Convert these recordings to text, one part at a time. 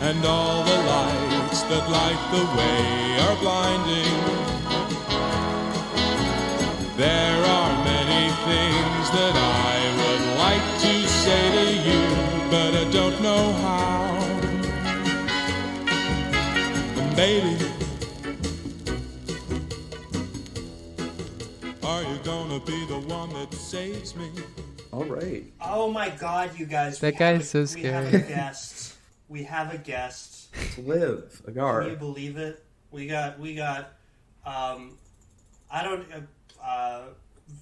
and all the lights that light the way are blinding. There are many things that I would like to say to you, but I don't know how. And baby, are you gonna be the one that saves me? All right. Oh my God, you guys! That guy is so We have scary. a guest. We have a guest. It's Liv Agar. Can you believe it? We got.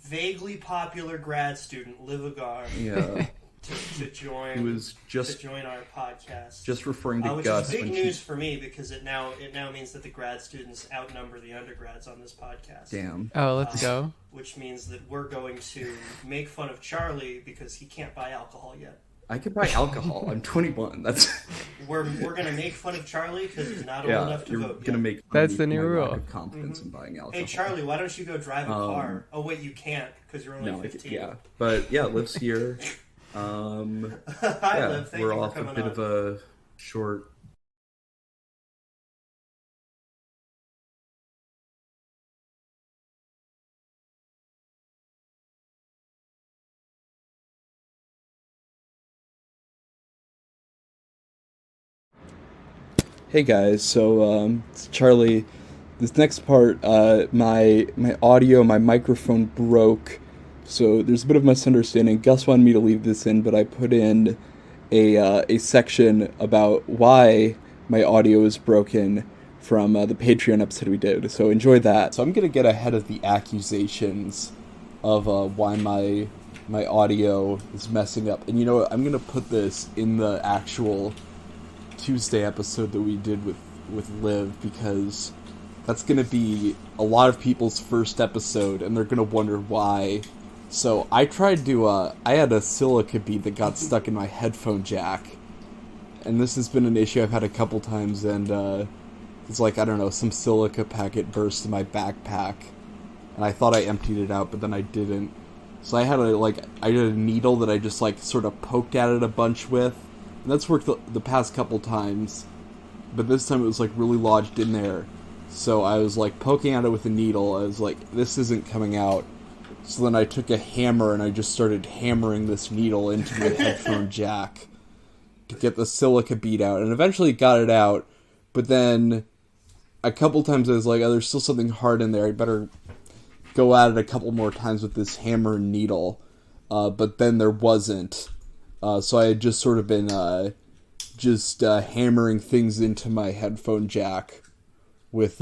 Vaguely popular grad student Liv Agar. Yeah. To join. He was just to join our podcast. just referring to which Gus is big when news for me because it now means that the grad students outnumber the undergrads on this podcast. Damn. Oh, let's go. Which means that we're going to make fun of Charlie because he can't buy alcohol yet. I could buy alcohol. I'm 21. That's We're gonna make fun of Charlie because he's not old enough to you're vote gonna yet. make That's the new my rule. lack of confidence in buying alcohol. Hey Charlie, why don't you go drive a car? Oh wait, you can't because you're only No, 15. yeah, but yeah, Liv's here. Hi, Yeah, Liv. Thank we're you for off a coming bit on. of a short. Hey guys, so it's Charlie. This next part, my audio, my microphone broke, so there's a bit of misunderstanding. Gus wanted me to leave this in, but I put in a section about why my audio is broken from the Patreon episode we did. So enjoy that. So I'm gonna get ahead of the accusations of why my audio is messing up, and you know what? I'm gonna put this in the actual Tuesday episode that we did with Liv, because that's going to be a lot of people's first episode and they're going to wonder why. So I tried to I had a silica bead that got stuck in my headphone jack, and this has been an issue I've had a couple times, and it's like, I don't know, some silica packet burst in my backpack and I thought I emptied it out, but then I didn't. So I had a needle that I just sort of poked at it a bunch with. And that's worked the past couple times, but this time it was really lodged in there. So I was poking at it with a needle. I was like, this isn't coming out. So then I took a hammer and I just started hammering this needle into the headphone jack to get the silica bead out, and eventually got it out. But then a couple times I was like, oh, there's still something hard in there. I better go at it a couple more times with this hammer and needle. But then there wasn't. So I had just sort of been hammering things into my headphone jack with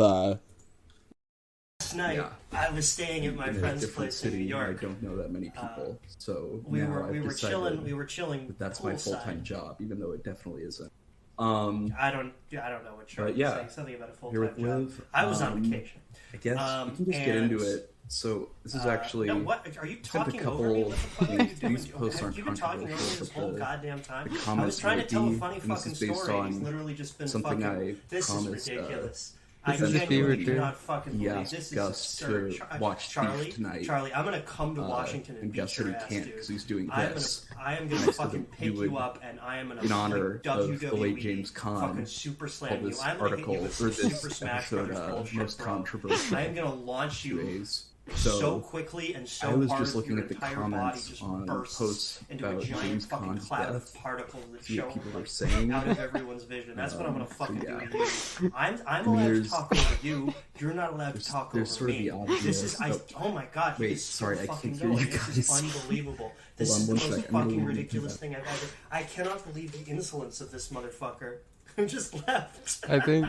Last night, yeah. I was staying at my in a friend's different place in New city. York. I don't know that many people, so We now were I've chilling. decided We were chilling. that that's my poolside. full-time job, even though it definitely isn't. I don't know what Charlie was saying. Something about a Here full-time with job. Liv, I was on vacation. I guess we can just get into it. So this is actually No, what are you sent a talking over me? couple What the fuck are you doing? these posts Have aren't you been talking over me controversial, this but whole goddamn time? the I was comments trying to might tell a be, funny and this fucking is based story. on He's literally just been something fucking. I This promised, is ridiculous. I Sent genuinely Fever do Dream. not fucking He believe asked this is Gus absurd. to watch Charlie, Thief tonight. Charlie, I'm gonna come to Washington and Gus beat said your he ass, can't dude. because he's doing I this. am gonna I said fucking that he pick would, you up and I am gonna in honor of WWE the late James Caan, fucking super call slam you. this I'm gonna hit article you or with some this Super Smash episode Brothers bullshit, most bro. controversial. I am gonna launch you Days. so quickly and so I was hard just looking your at the entire body comments just on bursts posts into a about giant James fucking Caan's cloud death. of particles that See what show people are saying. out of everyone's vision. That's what I'm gonna fucking yeah. do to you. I'm allowed to there's- talk over you. You're not allowed to talk over there's sort of me. the obvious- This is oh my god. Wait, he is sorry, so I fucking can't hear you going. This is guys. unbelievable. This Hold is on the one most sec, I'm gonna fucking leave ridiculous that. thing I've ever. I cannot believe the insolence of this motherfucker who just left. I think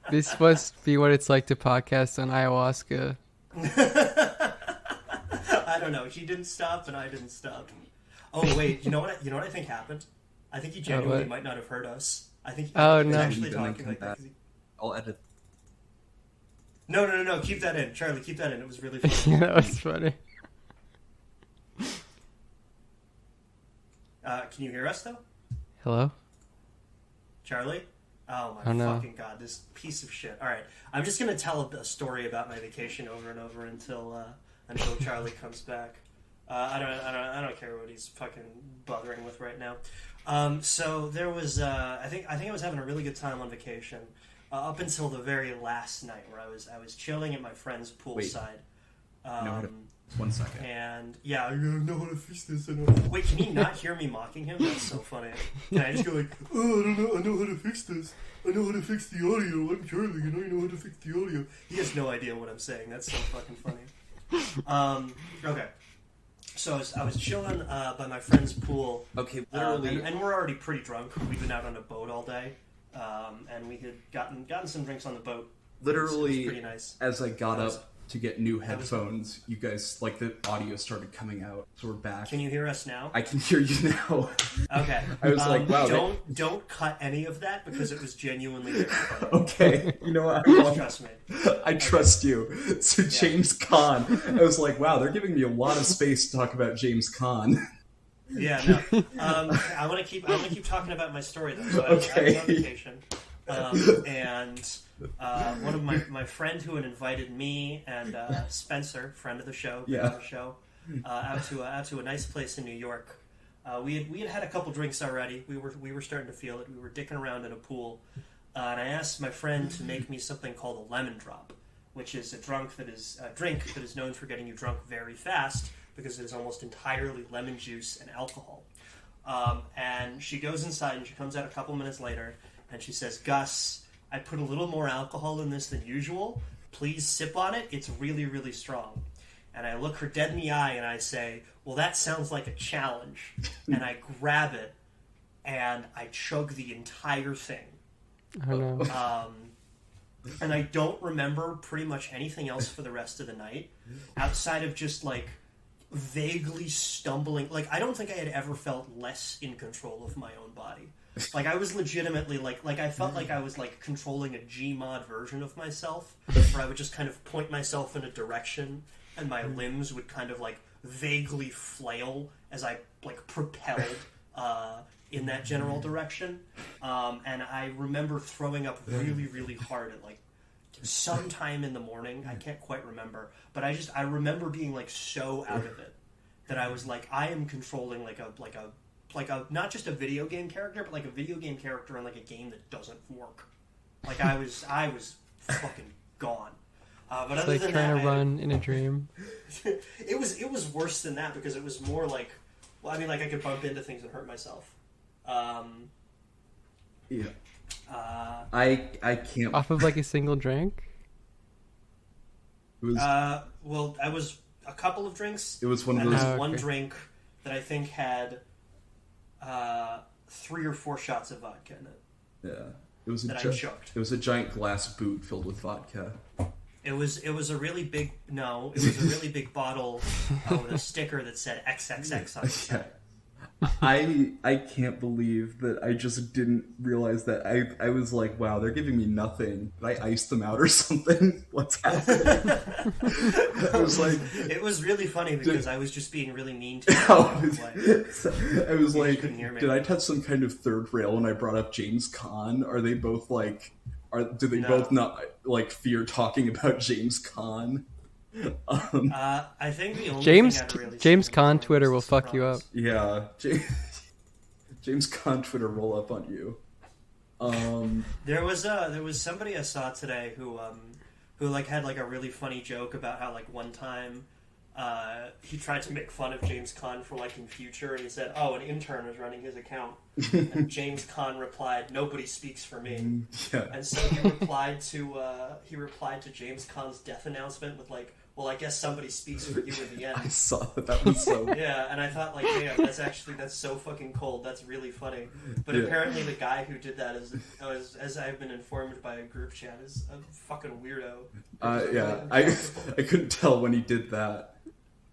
this must be what it's like to podcast on ayahuasca. I don't know. He didn't stop, and I didn't stop. Oh wait, you know what? You know what I think happened? I think he genuinely what? might not have heard us. I think he Oh, was no. actually Then talking come like that. back. 'cause he- I'll edit. No. Keep that in, Charlie. Keep that in. It was really funny. That was funny. Can you hear us though, Hello? Charlie? Oh my Oh, no. fucking god! This piece of shit. All right, I'm just gonna tell a story about my vacation over and over until Charlie comes back. I don't care what he's fucking bothering with right now. So there was, I think I was having a really good time on vacation, up until the very last night where I was chilling at my friend's poolside. One second. And yeah, I know how to fix this. Wait, can he not hear me mocking him? That's so funny. Can I just go like, oh, I don't know, I know how to fix this. I know how to fix the audio. I'm Charlie, and I know how to fix the audio. He has no idea what I'm saying. That's so fucking funny. Okay. So I was chilling by my friend's pool. Okay, literally. And we're already pretty drunk. We've been out on a boat all day. And we had gotten some drinks on the boat. Literally, it was pretty nice. As I got up to get new headphones, you guys, like, the audio started coming out, so we're back. Can you hear us now? I can hear you now. Okay. I was like, wow. Don't cut any of that because it was genuinely different. Okay, you know what? Trust me. I trust you. So Yeah. James Caan, I was like, wow, they're giving me a lot of space to talk about James Caan. Yeah, no. I want to keep talking about my story though. So I was on vacation, and one of my friend who had invited me and Spencer, friend of the show, out to a nice place in New York. We had a couple drinks already. We were starting to feel it. We were dicking around in a pool, and I asked my friend to make me something called a lemon drop, which is a drink that is known for getting you drunk very fast, because it is almost entirely lemon juice and alcohol. And she goes inside and she comes out a couple minutes later and she says, Gus, I put a little more alcohol in this than usual. Please sip on it. It's really, really strong. And I look her dead in the eye and I say, well, that sounds like a challenge. And I grab it and I chug the entire thing. I don't know. And I don't remember pretty much anything else for the rest of the night, outside of just, like, vaguely stumbling. Like, I don't think I had ever felt less in control of my own body. Like, I was legitimately, like I felt like I was, like, controlling a Gmod version of myself, where I would just kind of point myself in a direction, and my limbs would kind of, like, vaguely flail as I, like, propelled in that general direction. And I remember throwing up really, really hard at, like, sometime in the morning. I can't quite remember, but I remember being, like, so out of it that I was like, I am controlling like a not just a video game character, but like a video game character in like a game that doesn't work. Like I was fucking gone. But It's other like than trying that, to run in a dream. it was worse than that, because it was more like, well, I mean, like I could bump into things and hurt myself. Yeah. I can't. Off of like a single drink? It was, well, I was a couple of drinks. it was one of And those. there's one okay. drink that I think had 3 or 4 shots of vodka in it. Yeah. It was That I chugged. It was a giant glass boot filled with vodka. It was a really big bottle with a sticker that said XXX on the side. I can't believe that I just didn't realize that. I was like, wow, they're giving me nothing. Did I ice them out or something? What's happening? I was like, It was really funny because I was just being really mean to I was You like, couldn't hear me. did I touch some kind of third rail when I brought up James Caan? Are they both like, do they No. both not like fear talking about James Caan? I think the only James thing I'd really James seen Caan before Twitter will was fuck you up. Sopranos. Yeah, James Caan Twitter roll up on you. There was somebody I saw today who like had like a really funny joke about how like one time he tried to make fun of James Caan for like in future, and he said, "Oh, an intern was running his account," and James Caan replied, "Nobody speaks for me." Yeah. And so he replied to James Caan's death announcement with like, "Well, I guess somebody speaks for you in the I end." saw that. That was so. Yeah, and I thought like, damn, that's so fucking cold. That's really funny. But Yeah. apparently the guy who did that as I've been informed by a group chat, is a fucking weirdo. Yeah, I couldn't tell when he did that.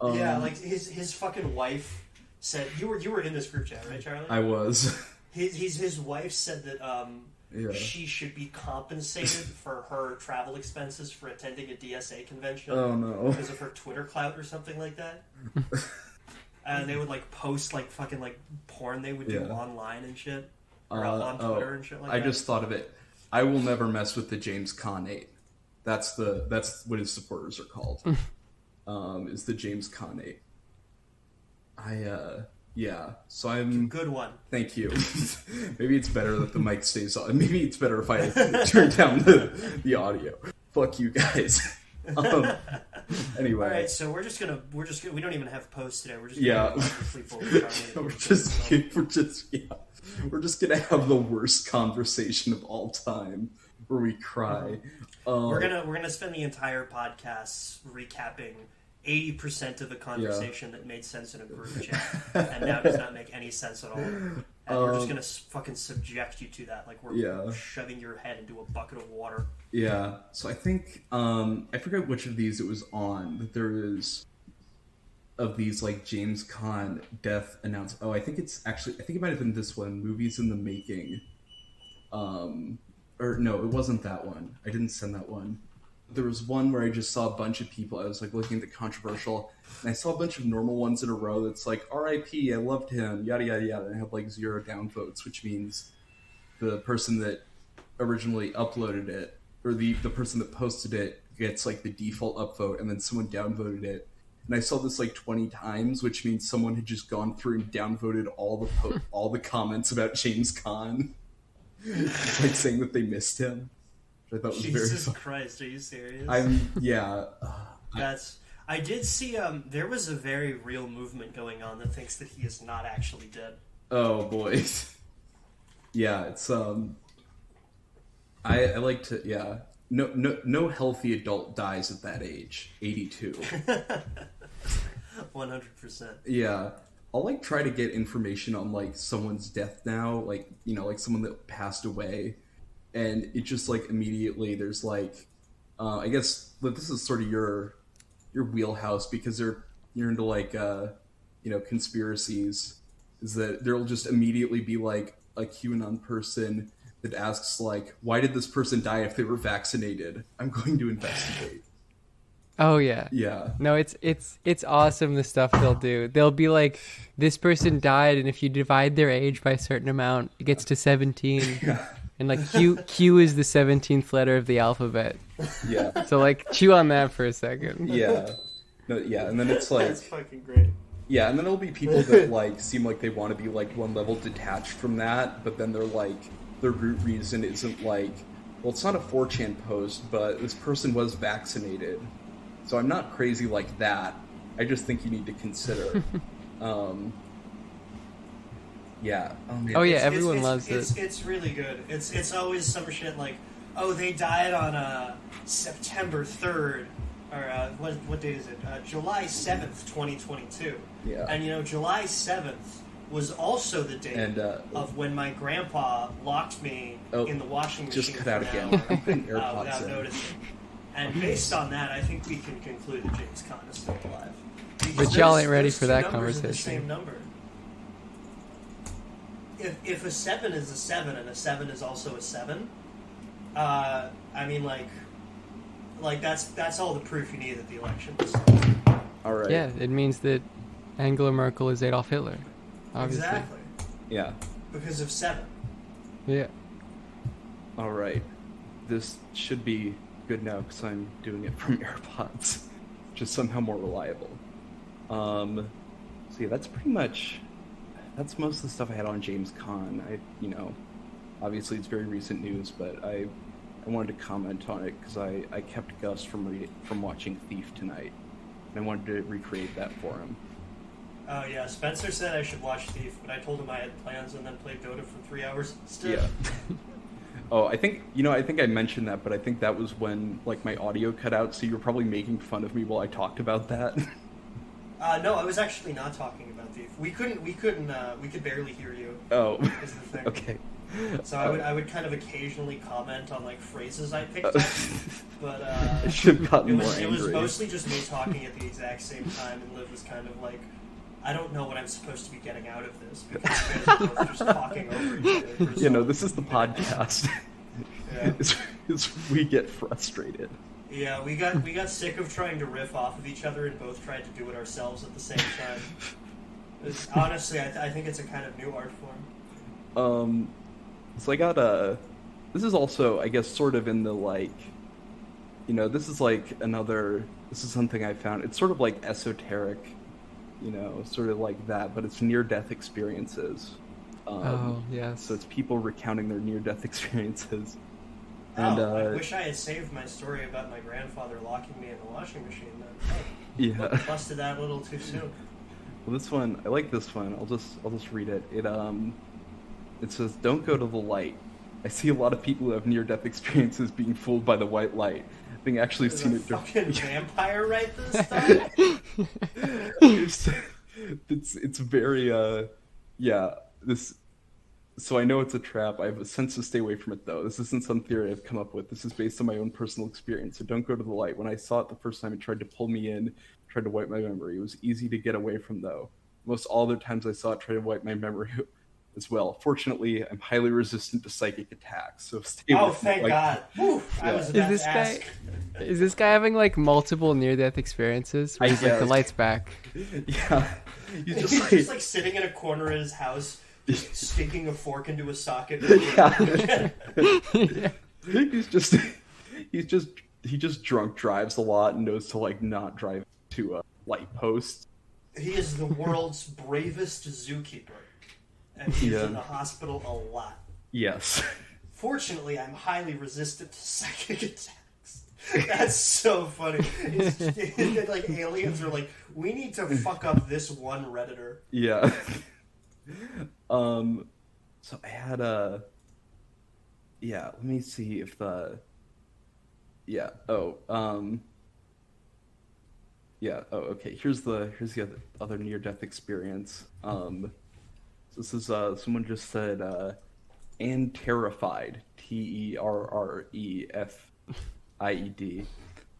Yeah, like his fucking wife said, you were in this group chat, right, Charlie? I was. His wife said that Yeah. she should be compensated for her travel expenses for attending a DSA convention Oh no. because of her Twitter clout or something like that. And they would like post like fucking like porn they would do Yeah. online and shit, or on Twitter and shit like I that. just thought of it. I will never mess with the James Caan 8. That's what his supporters are called. Is the James Caan 8. Yeah, so I'm... Good one. Thank you. Maybe it's better that the mic stays on. Maybe it's better if I turn down the audio. Fuck you guys. Anyway. All right, so we're just gonna. We don't even have posts today. We're just we're just gonna have the worst conversation of all time where we cry. We're gonna spend the entire podcast recapping 80% of the conversation that made sense in a group chat and now does not make any sense at all. And we're just gonna fucking subject you to that, like we're shoving your head into a bucket of water. Yeah. So I think I forget which of these it was on, but there is of these like James Caan death announcement. Oh, I think it might have been this one, Movies in the Making. Or no, it wasn't that one. I didn't send that one. There was one where I just saw a bunch of people. I was like looking at the controversial, and I saw a bunch of normal ones in a row that's like, R.I.P., I loved him, yada, yada, yada. And I had like 0 downvotes, which means the person that originally uploaded it, or the person that posted it, gets like the default upvote, and then someone downvoted it. And I saw this like 20 times, which means someone had just gone through and downvoted all the comments about James Caan. Like saying that they missed him. Which I thought was Jesus very Christ, are you serious? I did see there was a very real movement going on that thinks that he is not actually dead. Oh boy. Yeah, it's I like to no healthy adult dies at that age, 82. 100%. Yeah. I'll like try to get information on like someone's death now, like, you know, like someone that passed away, and it just like immediately there's like I guess this is sort of your wheelhouse because you're into like conspiracies, is that there'll just immediately be like a QAnon person that asks like, why did this person die if they were vaccinated? I'm going to investigate. Oh yeah. Yeah. No, it's awesome the stuff they'll do. They'll be like, this person died, and if you divide their age by a certain amount, it gets to 17. Yeah. And like Q is the 17th letter of the alphabet. Yeah. So like chew on that for a second. Yeah. No, yeah, and then it's like That's fucking great. Yeah, and then there'll be people that like seem like they want to be like one level detached from that, but then they're like their root reason isn't like, well, it's not a 4chan post, but this person was vaccinated. So I'm not crazy like that. I just think you need to consider. Yeah. Oh yeah, everyone loves it. It's really good. It's always some shit like, oh, they died on September 3rd, or what date is it? July 7th, 2022. Yeah. And July 7th was also the date of when my grandpa locked me in the washing machine. Just cut out again. I'm putting AirPods without in. noticing. And based on that, I think we can conclude that James Caan is still alive. But y'all ain't ready those for two that numbers are the conversation. same number. If a 7 is a 7 and a 7 is also a 7, I mean, like that's all the proof you need that the election was stolen. All right. Yeah, it means that Angela Merkel is Adolf Hitler. Obviously. Exactly. Yeah. Because of 7. Yeah. All right. This should be good now because I'm doing it from AirPods, just somehow more reliable. So yeah, that's most of the stuff I had on James Caan. Obviously it's very recent news, but I wanted to comment on it because I kept Gus from watching Thief tonight, and I wanted to recreate that for him. Oh yeah, Spencer said I should watch Thief, but I told him I had plans and then played Dota for 3 hours instead. Yeah. Oh, I think I mentioned that, but I think that was when like my audio cut out, so you were probably making fun of me while I talked about that. No, I was actually not talking about Thief. We could barely hear you. Oh. Is the thing. Okay. So I would kind of occasionally comment on like phrases I picked up, but I should have gotten more angry. It was mostly just me talking at the exact same time, and Liv was kind of like, I don't know what I'm supposed to be getting out of this because you guys are both just talking over each other. This is the podcast. Yeah. It's we get frustrated. Yeah, we got sick of trying to riff off of each other and both tried to do it ourselves at the same time. Honestly, I think it's a kind of new art form. So I got this is also, I guess, sort of in the like, this is something I found. It's sort of like esoteric you know, sort of like that, but it's near-death experiences. Oh, yes. So it's people recounting their near-death experiences. And, I wish I had saved my story about my grandfather locking me in the washing machine then. Yeah. Busted that a little too soon. Well, this one, I like this one. I'll just read it. It says, "Don't go to the light. I see a lot of people who have near-death experiences being fooled by the white light. Having actually Does seen a it." fucking vampire write this stuff? It's very yeah, this. So I know it's a trap. I have a sense to stay away from it, though. This isn't some theory I've come up with. This is based on my own personal experience. So don't go to the light. When I saw it the first time, it tried to pull me in, tried to wipe my memory. It was easy to get away from, though. Most all other times I saw it try to wipe my memory as well. Fortunately, I'm highly resistant to psychic attacks, so stay away from Thank it. God. Whew, I was about to ask. Is this guy having like multiple near-death experiences? Where he's like, the light's back. Yeah. He's Just like sitting in a corner in his house, sticking a fork into a socket. Yeah. He just drunk drives a lot and knows to like not drive to a light post. He is the world's bravest zookeeper, and he's in the hospital a lot. Yes. Fortunately, I'm highly resistant to psychic attacks. That's so funny. It's like aliens are like, we need to fuck up this one Redditor. Yeah. So I had let me see if okay. Here's the other near-death experience. So this is someone just said and terrified, TERREFIED.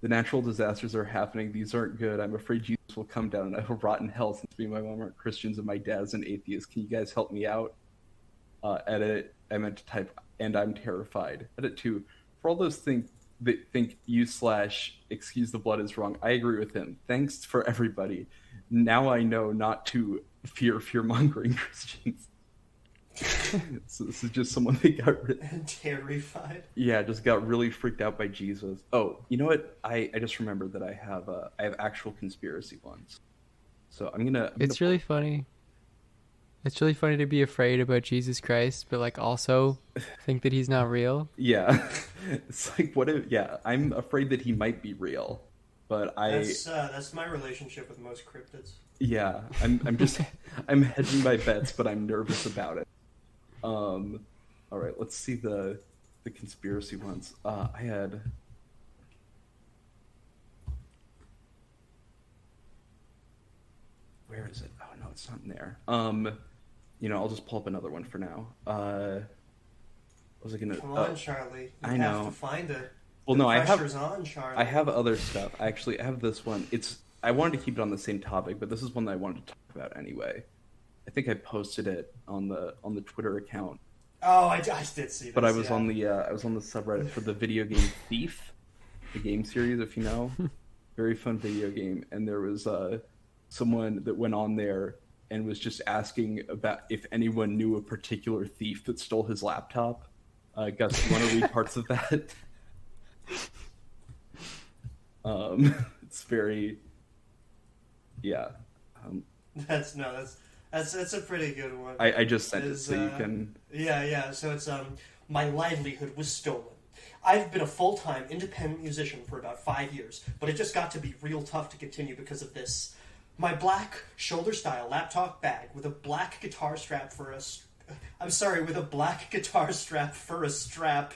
The natural disasters are happening. These aren't good. I'm afraid Jesus will come down and I will rot in hell since me and my mom aren't Christians and my dad is an atheist. Can you guys help me out? Edit. I meant to type, and I'm terrified. Edit 2. For all those that think excuse the blood is wrong, I agree with him. Thanks for everybody. Now I know not to fear-mongering Christians. So this is just someone that got terrified. Yeah, just got really freaked out by Jesus. Oh, you know what? I just remembered that I have actual conspiracy ones. So I'm gonna. It's really funny. It's really funny to be afraid about Jesus Christ, but like also think that he's not real. Yeah, it's like what if? Yeah, I'm afraid that he might be real, but that's my relationship with most cryptids. Yeah, I'm hedging my bets, but I'm nervous about it. All right, let's see the conspiracy ones. I had. Where is it? Oh no, it's not in there. I'll just pull up another one for now. What was I gonna? Come on, Charlie. I know. Have to find it. Well, no, pressure's on, Charlie. I have other stuff. I have this one. I wanted to keep it on the same topic, but this is one that I wanted to talk about anyway. I think I posted it on the Twitter account. Oh, I did see this. But I was on the subreddit for the video game Thief, the game series, if you know. Very fun video game, and there was someone that went on there and was just asking about if anyone knew a particular thief that stole his laptop. Gus, do you want to read parts of that? It's very, yeah. That's a pretty good one. I just sent it so you can. Yeah. So it's my livelihood was stolen. I've been a full-time independent musician for about 5 years, but it just got to be real tough to continue because of this. My black shoulder-style laptop bag with a black guitar strap for a strap.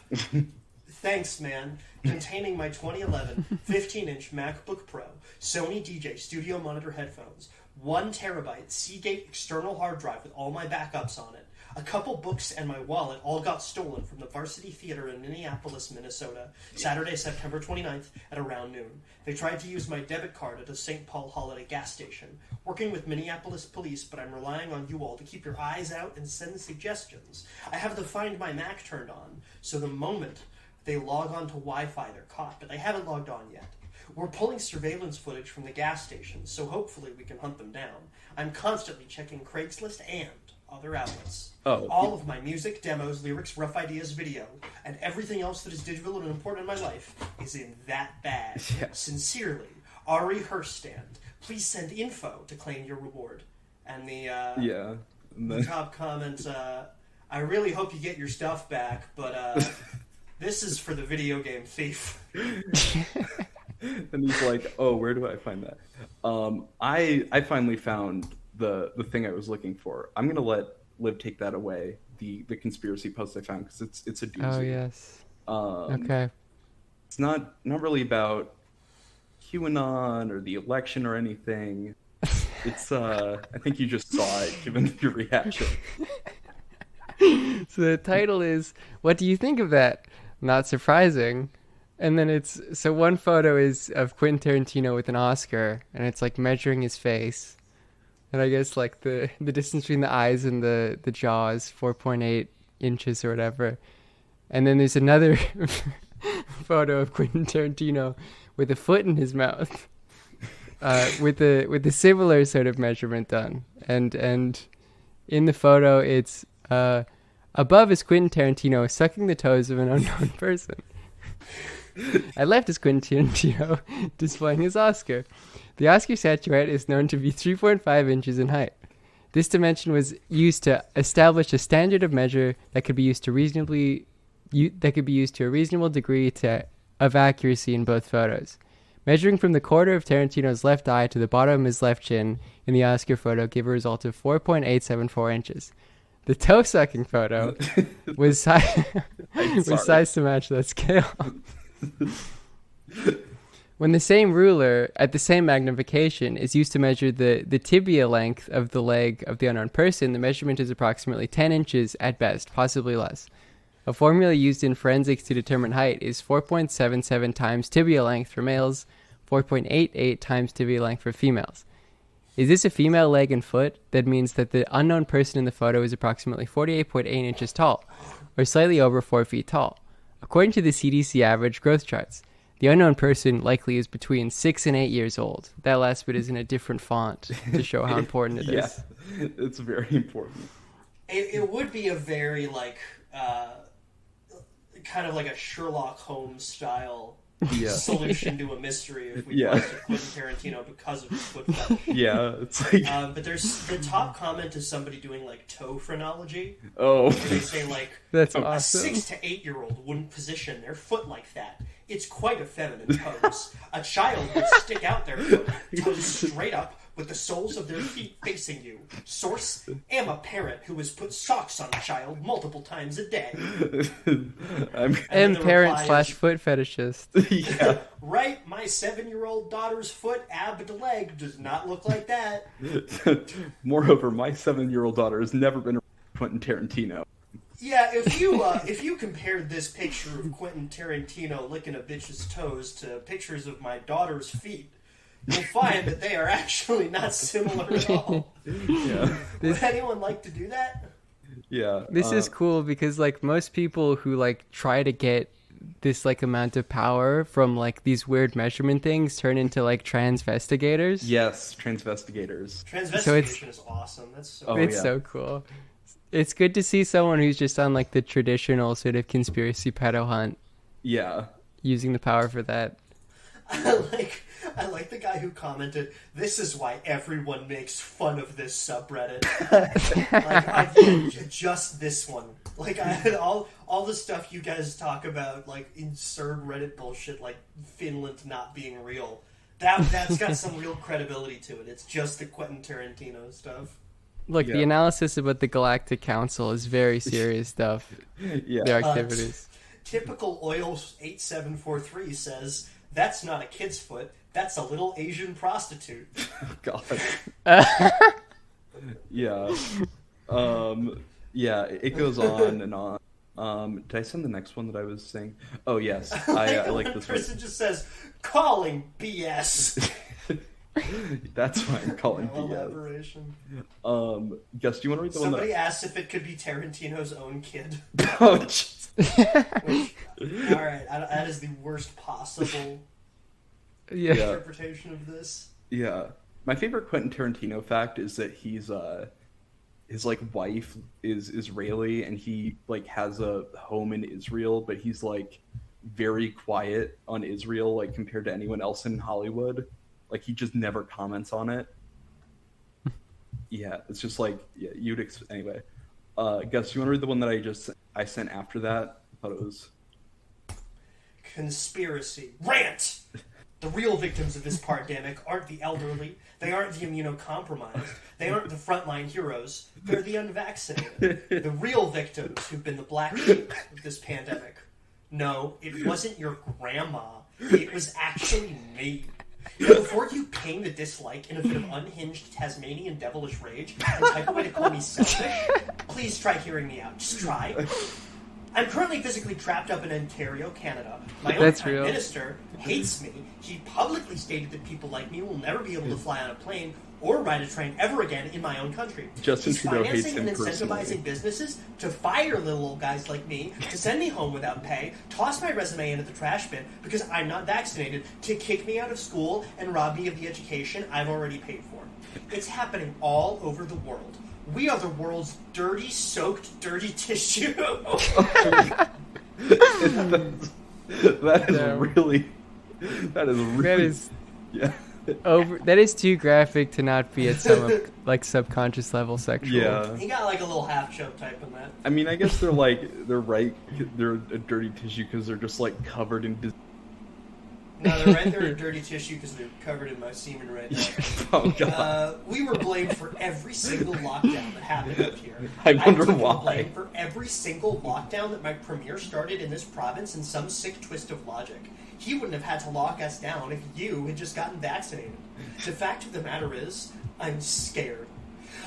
Thanks, man. Containing my 2011 15-inch MacBook Pro, Sony DJ Studio Monitor headphones, 1 terabyte Seagate external hard drive with all my backups on it, a couple books, and my wallet all got stolen from the Varsity Theater in Minneapolis, Minnesota, Saturday, September 29th at around noon. They tried to use my debit card at a St. Paul Holiday gas station. Working with Minneapolis police, but I'm relying on you all to keep your eyes out and send suggestions. I have the Find My Mac turned on, so the moment they log on to Wi-Fi, they're caught, but they haven't logged on yet. We're pulling surveillance footage from the gas station, so hopefully we can hunt them down. I'm constantly checking Craigslist and other outlets. All of my music, demos, lyrics, rough ideas, video, and everything else that is digital and important in my life is in that bag. Yeah. Sincerely, Ari Herstand, please send info to claim your reward. And the And top comment, I really hope you get your stuff back, but this is for the video game thief. And he's like, "Oh, where do I find that?" I finally found the thing I was looking for. I'm gonna let Liv take that away. The conspiracy post I found, because it's a doozy. Oh yes. Okay. It's not really about QAnon or the election or anything. It's I think you just saw it given your reaction. So the title is, "What do you think of that?" Not surprising. And then so one photo is of Quentin Tarantino with an Oscar, and it's like measuring his face. And I guess like the distance between the eyes and the jaw is 4.8 inches or whatever. And then there's another photo of Quentin Tarantino with a foot in his mouth, with a similar sort of measurement done. And in the photo, it's above is Quentin Tarantino sucking the toes of an unknown person. At left is Quentin Tarantino displaying his Oscar. The Oscar statuette is known to be 3.5 inches in height. This dimension was used to establish a standard of measure that could be used to a reasonable degree of accuracy in both photos. Measuring from the corner of Tarantino's left eye to the bottom of his left chin in the Oscar photo gave a result of 4.874 inches. The toe-sucking photo was sized to match that scale. When the same ruler, at the same magnification, is used to measure the tibia length of the leg of the unknown person, the measurement is approximately 10 inches at best, possibly less. A formula used in forensics to determine height is 4.77 times tibia length for males, 4.88 times tibia length for females. Is this a female leg and foot? That means that the unknown person in the photo is approximately 48.8 inches tall, or slightly over 4 feet tall. According to the CDC average growth charts, the unknown person likely is between 6 and 8 years old. That last bit is in a different font to show how important it is. Yeah, it's very important. It would be a very, kind of like a Sherlock Holmes style solution to a mystery if we watched Quentin Tarantino because of his foot fetish. Yeah, it's like... but there's the top comment is somebody doing, toe phrenology. Oh. Where they say, that's a awesome. 6 to 8 year old wouldn't position their foot like that. It's quite a feminine pose. A child would stick out their foot, toes straight up, with the soles of their feet facing you. Source, am a parent who has put socks on a child multiple times a day. And parent/foot fetishist. Yeah. Right, my 7-year-old daughter's foot, ab to leg, does not look like that. Moreover, my 7-year-old daughter has never been Quentin Tarantino. Yeah, if you compared this picture of Quentin Tarantino licking a bitch's toes to pictures of my daughter's feet, you'll find that they are actually not similar at all. Yeah. Would anyone like to do that? Yeah. This is cool because most people who try to get this amount of power from these weird measurement things turn into transvestigators. Yes, transvestigators. Transvestigation is awesome. That's so so cool. It's good to see someone who's just on the traditional sort of conspiracy pedo hunt. Yeah. Using the power for that. I like the guy who commented, "This is why everyone makes fun of this subreddit." Just this one. I had all the stuff you guys talk about, absurd Reddit bullshit, like Finland not being real. That's got some real credibility to it. It's just the Quentin Tarantino stuff. Look, the analysis about the Galactic Council is very serious stuff. Yeah. Their activities. Typical Oil 8743 says, "That's not a kid's foot. That's a little Asian prostitute." God. Yeah. Yeah, it goes on and on. Did I send the next one that I was saying? Oh, yes. I like this one. Person just says, "Calling BS." That's why I'm calling BS. Elaboration. Gus, do you want to read the one that... Somebody asked if it could be Tarantino's own kid. Oh, jeez. Alright, that is the worst possible interpretation of this. Yeah. My favorite Quentin Tarantino fact is that his wife is Israeli and he has a home in Israel, but he's very quiet on Israel compared to anyone else in Hollywood. Like, he just never comments on it. Yeah, it's just like, yeah, anyway. Gus, you want to read the one that I sent after that? I thought it was... Conspiracy. Rant! The real victims of this pandemic aren't the elderly. They aren't the immunocompromised. They aren't the frontline heroes. They're the unvaccinated. The real victims who've been the black sheep of this pandemic. No, it wasn't your grandma. It was actually me. You know, before you ping the dislike in a bit of unhinged Tasmanian devilish rage and type away to call me selfish, please try hearing me out. Just try. I'm currently physically trapped up in Ontario, Canada. My own Prime Minister hates me. He publicly stated that people like me will never be able to fly on a plane or ride a train ever again in my own country. Justin He's Trudeau hates financing him and incentivizing personally. businesses to fire little old guys like me, to send me home without pay, toss my resume into the trash bin because I'm not vaccinated, to kick me out of school and rob me of the education I've already paid for. It's happening all over the world. We are the world's dirty, soaked, dirty tissue. That is yeah. That is too graphic to not be at some like subconscious level sexual. Yeah. He got like a little half choke type in that. I mean, I guess they're right. They're a dirty tissue because they're just like covered in. No, they're right there in dirty tissue because they're covered in my semen right now. Oh, God. We were blamed for every single lockdown that happened up here. I wonder why. Blamed for every single lockdown that my premier started in this province in some sick twist of logic. He wouldn't have had to lock us down if you had just gotten vaccinated. The fact of the matter is, I'm scared.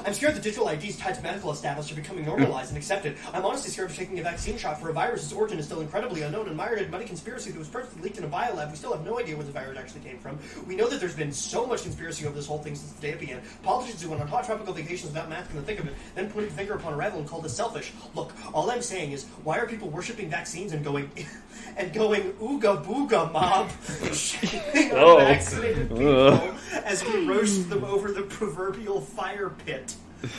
I'm scared that digital IDs tied to medical establishments are becoming normalized and accepted. I'm honestly scared of taking a vaccine shot for a virus whose origin is still incredibly unknown and mired in muddy conspiracy that was perfectly leaked in a biolab. We still have no idea where the virus actually came from. We know that there's been so much conspiracy over this whole thing since the day it began. Politicians who went on hot tropical vacations without masks in the thick of it, then putting a finger upon a rival and called us selfish. Look, all I'm saying is, why are people worshipping vaccines and going ooga booga mob, shaming unvaccinated people as we roast them over the proverbial fire pit?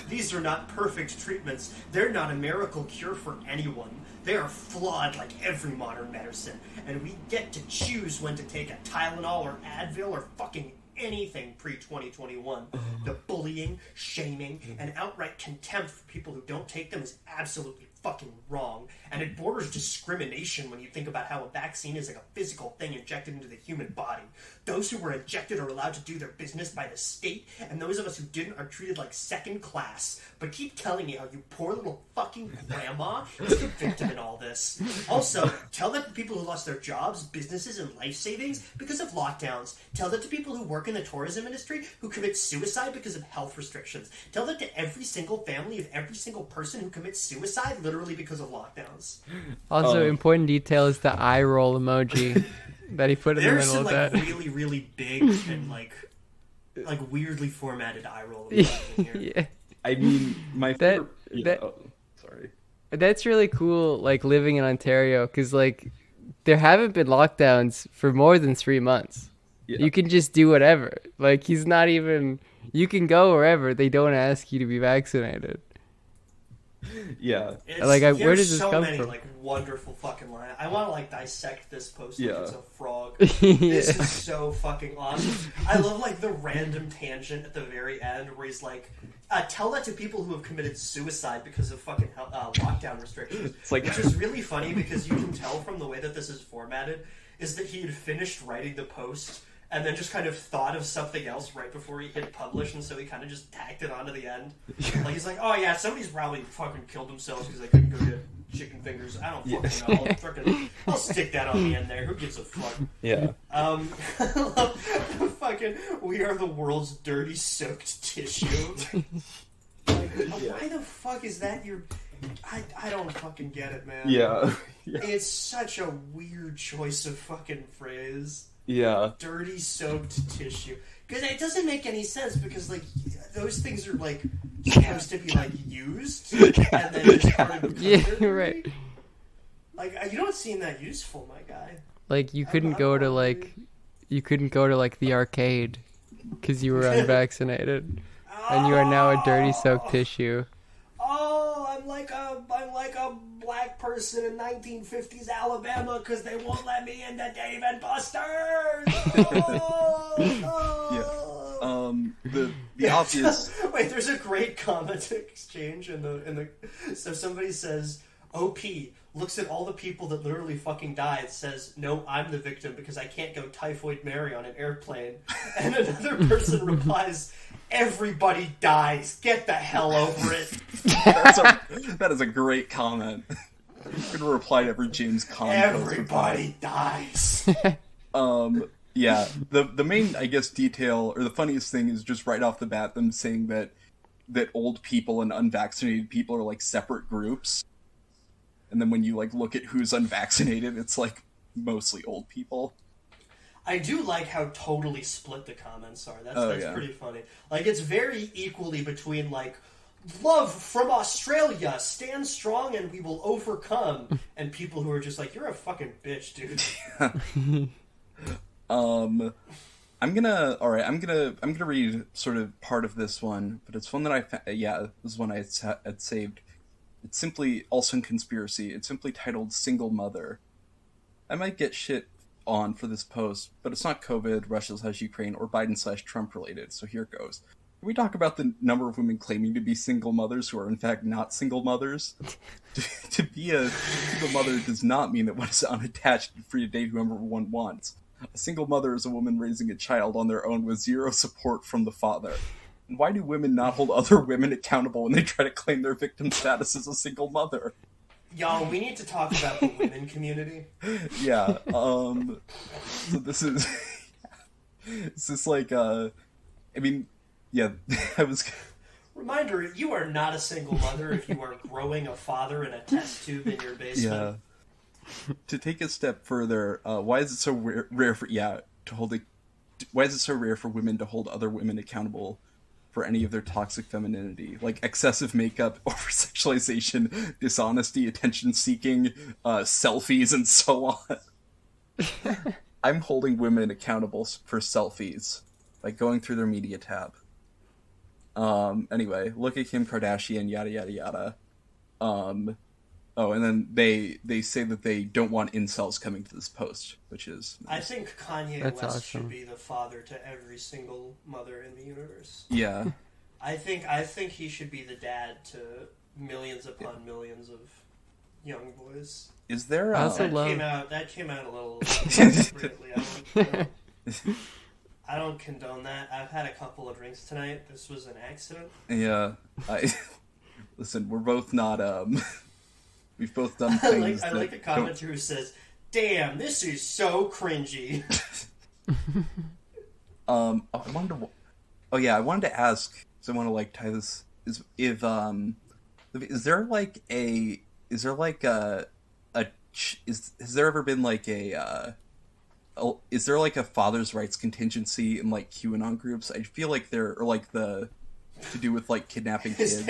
These are not perfect treatments. They're not a miracle cure for anyone. They are flawed like every modern medicine. And we get to choose when to take a Tylenol or Advil or fucking anything pre-2021. The bullying, shaming, and outright contempt for people who don't take them is absolutely fucking wrong. And it borders discrimination when you think about how a vaccine is like a physical thing injected into the human body. Those who were injected are allowed to do their business by the state, and those of us who didn't are treated like second class. But keep telling me how you poor little fucking grandma is the victim in all this. Also, tell that to people who lost their jobs, businesses, and life savings because of lockdowns. Tell that to people who work in the tourism industry who commit suicide because of health restrictions. Tell that to every single family of every single person who commits suicide literally because of lockdowns. Also, important detail is the eye roll emoji that he put in the middle of that. There's some really, really big and like weirdly formatted eye roll emoji in here. Yeah. I mean, my favorite... sorry. That's really cool, like, living in Ontario, because, like, there haven't been lockdowns for more than 3 months. Yeah. You can just do whatever. Like, he's not even... You can go wherever. They don't ask you to be vaccinated. Yeah. Where does this come many, from? Like, wonderful fucking lines. I want to, like, dissect this post like it's a frog. Yeah. This is so fucking awesome. I love, like, the random tangent at the very end where he's like, tell that to people who have committed suicide because of fucking lockdown restrictions. It's like... Which is really funny because you can tell from the way that this is formatted is that he had finished writing the post and then just kind of thought of something else right before he hit publish, and so he kind of just tacked it on to the end. Like, he's like, oh yeah, somebody's probably fucking killed themselves because they couldn't go get chicken fingers. I don't fucking know. I'll stick that on the end there. Who gives a fuck? Yeah. Fucking, we are the world's dirty, soaked tissue. Why the fuck is that your... I don't fucking get it, man. Yeah. It's such a weird choice of fucking phrase. Yeah. Dirty, soaked tissue. Because it doesn't make any sense because, like, those things are, like, supposed to be, like, used and then just part of the you're right. Like, you don't seem that useful, my guy. Like, you couldn't go to, like, the arcade because you were unvaccinated. And you are now a dirty, soaked tissue. Oh, I'm like a black person in 1950s Alabama because they won't let me into Dave and Buster's. The obvious. Wait, there's a great comment exchange in the. So somebody says, "OP looks at all the people that literally fucking died. Says, no, I'm the victim because I can't go Typhoid Mary on an airplane." And another person replies, "Everybody dies. Get the hell over it." That is a great comment. I'm gonna reply to every James Caan. Everybody dies. Yeah, the main, I guess, detail, or the funniest thing is just right off the bat, them saying that old people and unvaccinated people are, like, separate groups. And then when you, like, look at who's unvaccinated, it's, like, mostly old people. I do like how totally split the comments are. That's pretty funny. Like, it's very equally between, like, love from Australia, stand strong and we will overcome, and people who are just like, you're a fucking bitch, dude. I'm gonna read sort of part of this one, but it's one that this is one I had saved. It's simply, also in conspiracy, it's simply titled Single Mother. I might get shit on for this post, but it's not COVID, Russia/Ukraine, or Biden/Trump related, so here goes. Can we talk about the number of women claiming to be single mothers who are in fact not single mothers? To be a single mother does not mean that one is unattached and free to date whoever one wants. A single mother is a woman raising a child on their own with zero support from the father. And why do women not hold other women accountable when they try to claim their victim status as a single mother? Y'all, we need to talk about the women community. Yeah, so this is... It's just like, I mean, yeah, I was... Reminder, you are not a single mother if you are growing a father in a test tube in your basement. Yeah. To take a step further, why is it so rare for why is it so rare for women to hold other women accountable for any of their toxic femininity, like excessive makeup, over-sexualization, dishonesty, attention-seeking, selfies, and so on? I'm holding women accountable for selfies by going through their media tab. Anyway, look at Kim Kardashian, yada yada yada. And then they say that they don't want incels coming to this post, which is nice. I think Kanye That's West awesome. should be the father to every single mother in the universe. Yeah. I think he should be the dad to millions upon millions of young boys. Is there I also That came out a little inappropriately. I don't condone that. I've had a couple of drinks tonight. This was an accident. Yeah. Listen, we're both not we've both done things. I like a commenter who says, "Damn, this is so cringy." I wanted to ask, so I want to like tie this. Is there ever been like is there like a father's rights contingency in like QAnon groups? I feel like there, or like to do with like kidnapping kids,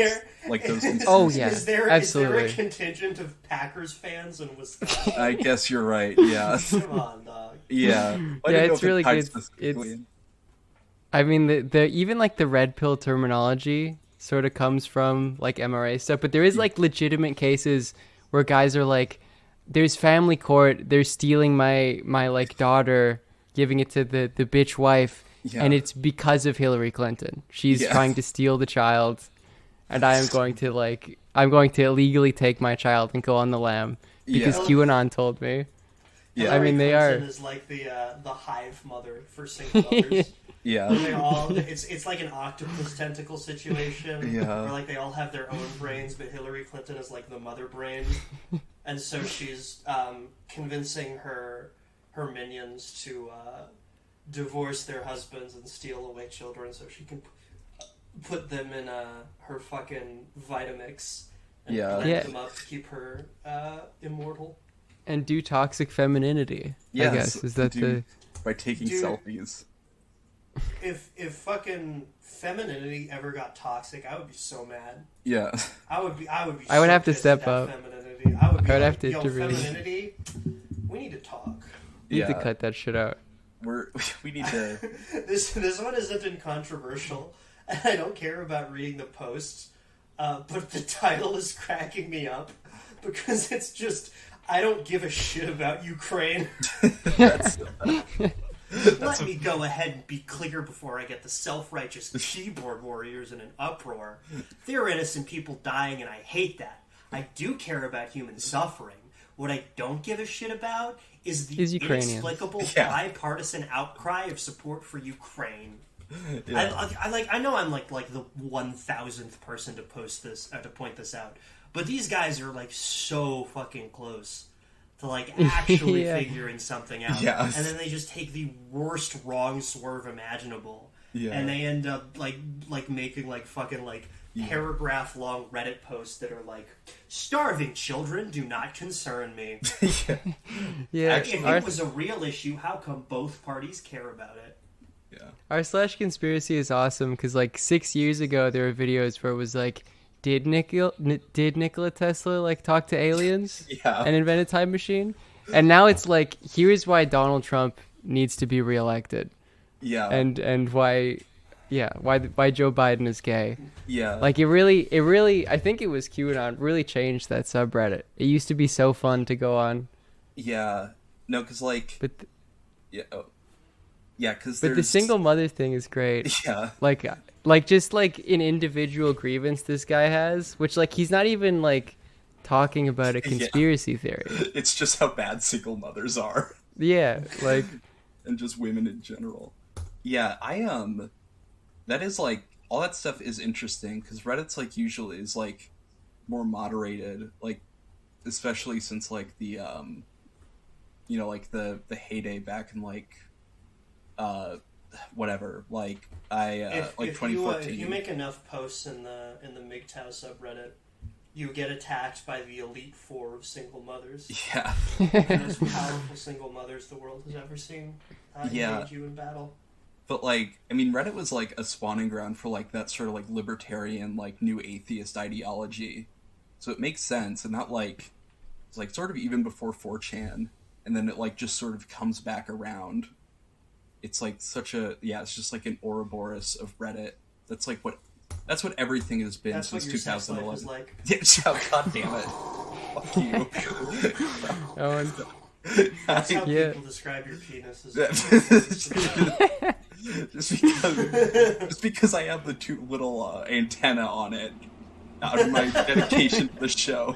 like those. Oh yeah, is there absolutely. a contingent of Packers fans in Wisconsin? I guess you're right. Yeah. Come on, dog. Yeah. It's really good. I mean, the even like the red pill terminology sort of comes from like MRA stuff, but there is like legitimate cases where guys are like, there's family court, they're stealing my like daughter, giving it to the bitch wife, and it's because of Hillary Clinton. She's trying to steal the child, and I'm going to illegally take my child and go on the lam because QAnon told me. Yeah, Hillary I mean they Clinton are is like the hive mother for single mothers. Yeah. They all it's like an octopus tentacle situation. Yeah. Where like they all have their own brains, but Hillary Clinton is like the mother brain. And so she's convincing her minions to divorce their husbands and steal away children so she can put them in her fucking Vitamix and blend them up to keep her immortal. And do toxic femininity. Yes, I guess is that by taking selfies. If fucking femininity ever got toxic, I would be so mad. Yeah. I would I would have to step up. Femininity. I would have to intervene. Femininity, we need to talk. You need to cut that shit out. We need to. This one isn't controversial, and I don't care about reading the posts, but the title is cracking me up. because it's just, I don't give a shit about Ukraine. Let me go ahead and be clear before I get the self-righteous keyboard warriors in an uproar. There are innocent people dying, and I hate that. I do care about human suffering. What I don't give a shit about is the inexplicable bipartisan outcry of support for Ukraine. Yeah. I know I'm like the 1,000th person to post this to point this out, but these guys are like so fucking close to like actually figuring something out, and then they just take the worst wrong swerve imaginable, and they end up like making like fucking like paragraph long Reddit posts that are like, starving children do not concern me. Actually, if it was a real issue, how come both parties care about it? Our slash conspiracy is awesome because like 6 years ago there were videos where it was like, did Nikola Tesla like talk to aliens and invent a time machine? And now it's like, here's why Donald Trump needs to be reelected. And why Joe Biden is gay. Like it really I think it was QAnon really changed that subreddit. It used to be so fun to go on. No, because like because the single mother thing is great. Like just like an individual grievance this guy has, which like he's not even like talking about a conspiracy theory. It's just how bad single mothers are. Like and just women in general. That is like, all that stuff is interesting because Reddit's like usually is like more moderated, like especially since like the like the heyday back in like whatever, like if 2014. If you make enough posts in the MGTOW subreddit, you get attacked by the elite four of single mothers. The most powerful single mothers the world has ever seen. Engage you in battle. But like, I mean, Reddit was like a spawning ground for like that sort of like libertarian, like new atheist ideology. So it makes sense, and that like it's like sort of even before 4chan, and then it like just sort of comes back around. It's like such a it's just like an Ouroboros of Reddit. That's what everything has been since 2011. Like. God damn it! Fuck you. That's how people describe your penis. Just because I have the two little antenna on it, out of my dedication to the show.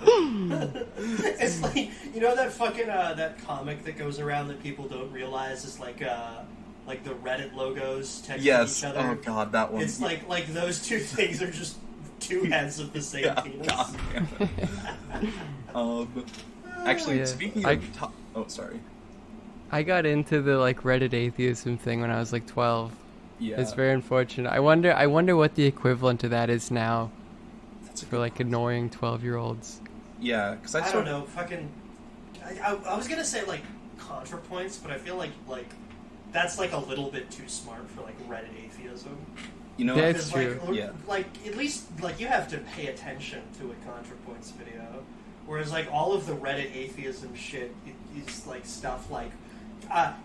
It's like, you know that fucking that comic that goes around that people don't realize is like the Reddit logos texting each other. Oh god, that one. It's like those two things are just two heads of the same penis. God. Actually, speaking of sorry. I got into the like Reddit atheism thing when I was like 12. Yeah. It's very unfortunate. I wonder what the equivalent to that is now. For like annoying 12-year-olds. Yeah, because I don't know. Fucking, I was gonna say like ContraPoints, but I feel like that's like a little bit too smart for like Reddit atheism. You know, that's true. Like at least like you have to pay attention to a ContraPoints video, whereas like all of the Reddit atheism shit is like stuff like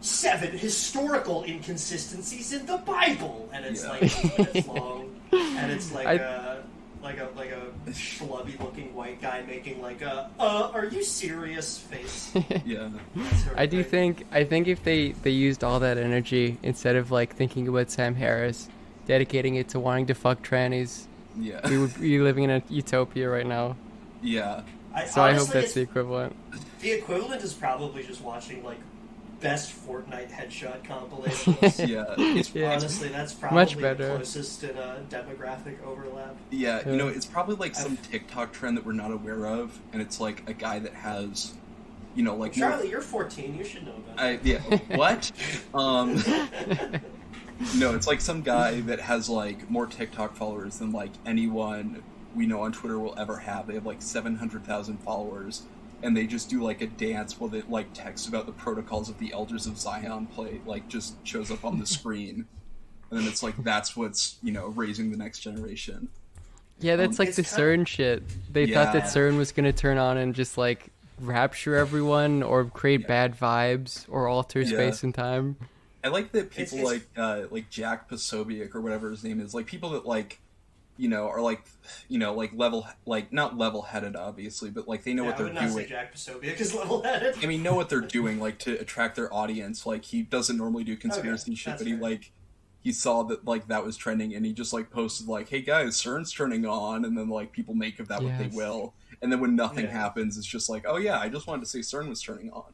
7 historical inconsistencies in the Bible, and it's like 2 minutes long, and it's like a schlubby looking white guy making like a are you serious face. I think if they used all that energy instead of like thinking about Sam Harris, dedicating it to wanting to fuck trannies, we would be living in a utopia right now. Honestly, I hope that's the equivalent. The equivalent is probably just watching like best Fortnite headshot compilations. Honestly, that's probably much better. The closest in a demographic overlap. You know, it's probably like some TikTok trend that we're not aware of, and it's like a guy that has, you know, like Charlie, you're 14. You should know about it. What? No, it's like some guy that has like more TikTok followers than like anyone we know on Twitter will ever have. They have like 700,000 followers. And they just do like a dance while they like text about the protocols of the Elders of Zion like just shows up on the screen, and then it's like that's what's, you know, raising the next generation. Yeah, that's like the CERN shit. They thought that CERN was gonna turn on and just like rapture everyone or create bad vibes or alter space and time. I like that people like Jack Posobiec or whatever his name is, like people that like, are like, like not level-headed, obviously, but like they know what they're doing. I would not say Jack Posobiec is level-headed. I mean, know what they're doing, like to attract their audience. Like he doesn't normally do conspiracy shit, but he saw that like that was trending, and he just like posted like, "Hey guys, CERN's turning on," and then like people make of that what they will, and then when nothing happens, it's just like, "Oh yeah, I just wanted to say CERN was turning on."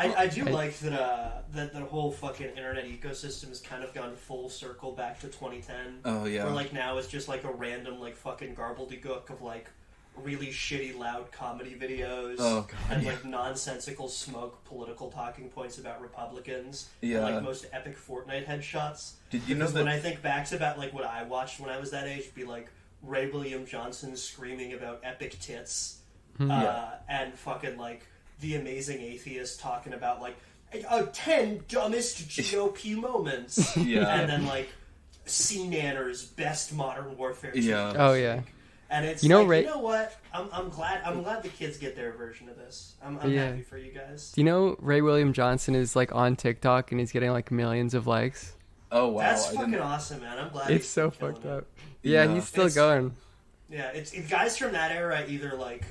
I do like that that whole fucking internet ecosystem has kind of gone full circle back to 2010. Oh yeah. Where like now it's just like a random like fucking gobbledygook of like really shitty loud comedy videos and like nonsensical smoke political talking points about Republicans. Yeah. And, like most epic Fortnite headshots. Did you know that when I think back to about like what I watched when I was that age, it'd be like Ray William Johnson screaming about epic tits and fucking like The Amazing Atheist talking about like 10 dumbest GOP moments. Yeah. And then like C-Nanner's best modern warfare. Yeah. Oh yeah. And it's you know what? I'm glad the kids get their version of this. I'm happy for you guys. Do you know Ray William Johnson is like on TikTok and he's getting like millions of likes? Oh wow. That's fucking awesome, man. I'm glad it's so fucked up. Yeah, he's still going. Yeah, it's guys from that era either like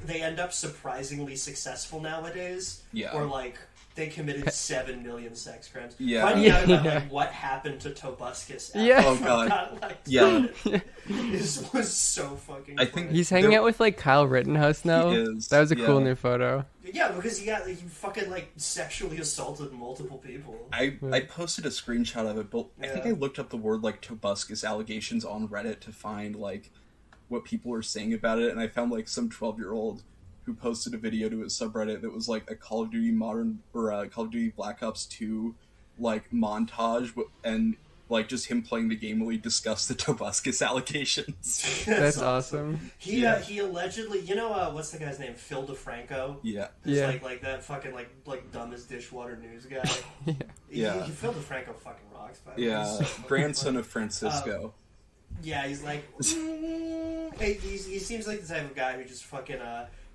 they end up surprisingly successful nowadays, or like they committed 7 million sex crimes. Yeah. Finding out about like what happened to Tobuscus. Oh god. This was so fucking. I think he's hanging out with like Kyle Rittenhouse now. He is. That was a cool new photo. Yeah, because he fucking like sexually assaulted multiple people. I posted a screenshot of it, but I think I looked up the word like Tobuscus allegations on Reddit to find like what people were saying about it, and I found like some 12-year-old who posted a video to his subreddit that was like a Call of Duty Call of Duty Black Ops 2 like montage and like just him playing the game while he discussed the Tobuscus allegations. That's awesome. He allegedly, what's the guy's name? Phil DeFranco. Yeah. He's like that fucking like dumbest dishwater news guy. Phil DeFranco fucking rocks. By the way. Yeah. Grandson of Francisco. Yeah, he's like, he seems like the type of guy who just fucking,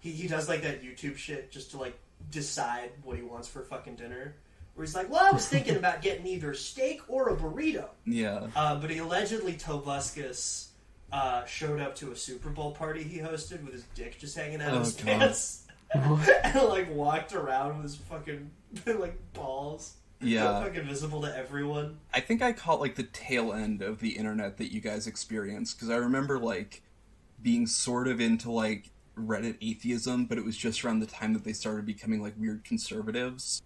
he does like that YouTube shit just to like decide what he wants for fucking dinner. Where he's like, well, I was thinking about getting either steak or a burrito. Yeah. But he allegedly, Tobuscus, showed up to a Super Bowl party he hosted with his dick just hanging out of his pants. And like walked around with his fucking like balls. Yeah. Fucking visible to everyone. I think I caught like the tail end of the internet that you guys experienced, because I remember like being sort of into like Reddit atheism, but it was just around the time that they started becoming like weird conservatives.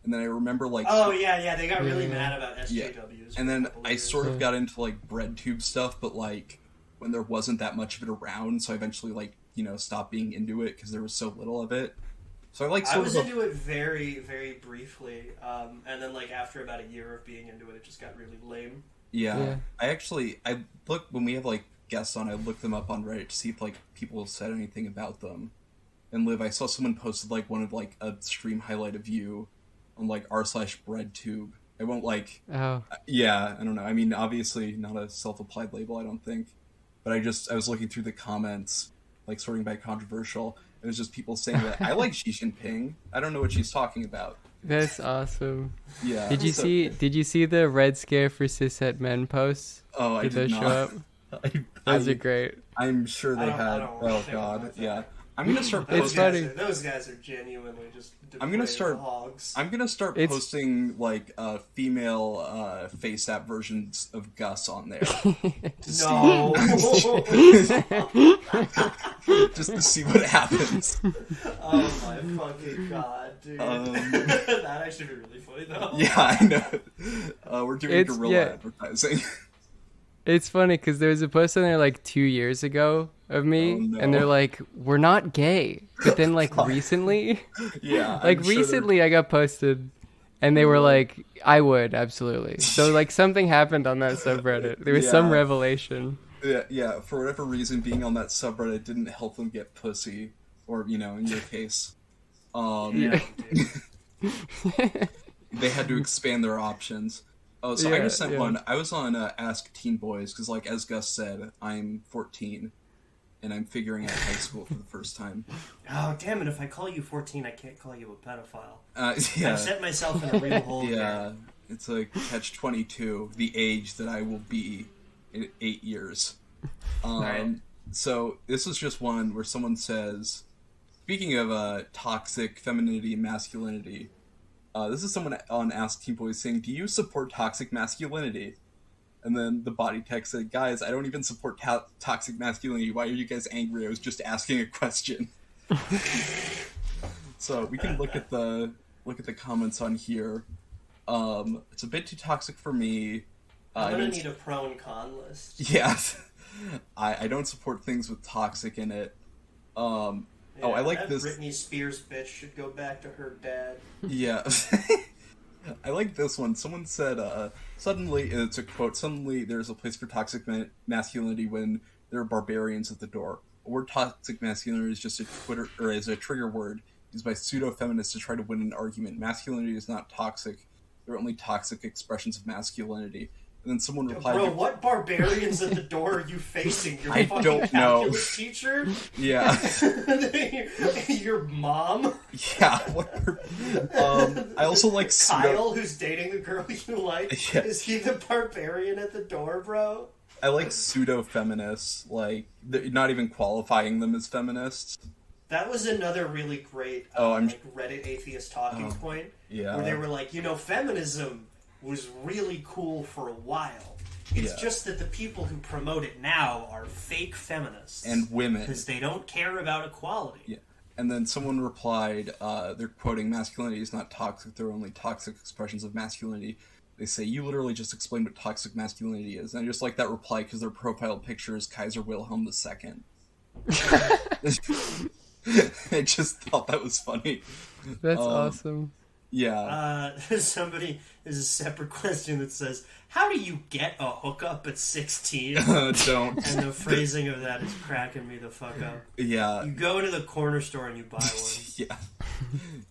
And then I remember like they got really mad about SJWs. Yeah. And then I sort of got into like BreadTube stuff, but like when there wasn't that much of it around, so I eventually like stopped being into it because there was so little of it. So I was into it very, very briefly, and then like after about a year of being into it, it just got really lame. Yeah. I look when we have like guests on, I look them up on Reddit to see if like people have said anything about them. And Liv, I saw someone posted like one of like a stream highlight of you on like r/breadtube. I won't like. Oh. Yeah, I don't know. I mean, obviously not a self-applied label, I don't think. But I was looking through the comments, like sorting by controversial. It was just people saying that I like Xi Jinping. I don't know what she's talking about. That's awesome. Yeah. Did you see the Red Scare for cishet men posts? Oh, I did those not. show up? Those are great. I'm sure they had. Oh god, yeah. I'm gonna start posting. Those guys are genuinely just. I'm gonna start posting like female FaceApp versions of Gus on there. No. Just to see what happens. Oh my fucking god, dude! That'd actually be really funny though. Yeah, I know. We're doing guerrilla advertising. It's funny because there was a post on there like 2 years ago of me, and they're like, "We're not gay," but then like recently, recently I got posted, and they were like, "I would absolutely." So like something happened on that subreddit. There was some revelation. Yeah. For whatever reason, being on that subreddit didn't help them get pussy, or in your case, they had to expand their options. Oh, so I just sent one. I was on Ask Teen Boys because, like as Gus said, I'm 14, and I'm figuring out high school for the first time. Oh, damn it! If I call you 14, I can't call you a pedophile. Yeah. I've set myself in a real hole. Yeah, it's like catch-22, the age that I will be in 8 years. Right. So this is just one where someone says, speaking of toxic femininity and masculinity, this is someone on Ask Teen Boys saying, "Do you support toxic masculinity?" And then the body text said, "Guys, I don't even support toxic masculinity. Why are you guys angry? I was just asking a question." So we can look at the comments on here. It's a bit too toxic for me. I'm gonna need a pro and con list. Yeah. I don't support things with toxic in it. Yeah, I like that this. Britney Spears bitch should go back to her dad. Yeah. I like this one. Someone said, suddenly, it's a quote, suddenly there's a place for toxic masculinity when there are barbarians at the door. The word toxic masculinity is just a trigger word used by pseudo-feminists to try to win an argument. Masculinity is not toxic. There are only toxic expressions of masculinity. And then someone replied, "Bro, what barbarians at the door are you facing? Your I fucking don't know. calculus teacher? Yeah. Your mom? Yeah. I also like Kyle, who's dating the girl you like? Yeah. Is he the barbarian at the door, bro? I like pseudo-feminists, like, not even qualifying them as feminists. That was another really great Reddit atheist talking point. Yeah. Where they were like, feminism was really cool for a while. It's just that the people who promote it now are fake feminists. And women. Because they don't care about equality. Yeah. And then someone replied, they're quoting, "Masculinity is not toxic, there are only toxic expressions of masculinity." They say, "You literally just explained what toxic masculinity is." And I just like that reply because their profile picture is Kaiser Wilhelm II. I just thought that was funny. That's awesome. Yeah. There's a separate question that says, "How do you get a hookup at 16? Don't. And the phrasing of that is cracking me the fuck up. Yeah. You go to the corner store and you buy one. Yeah.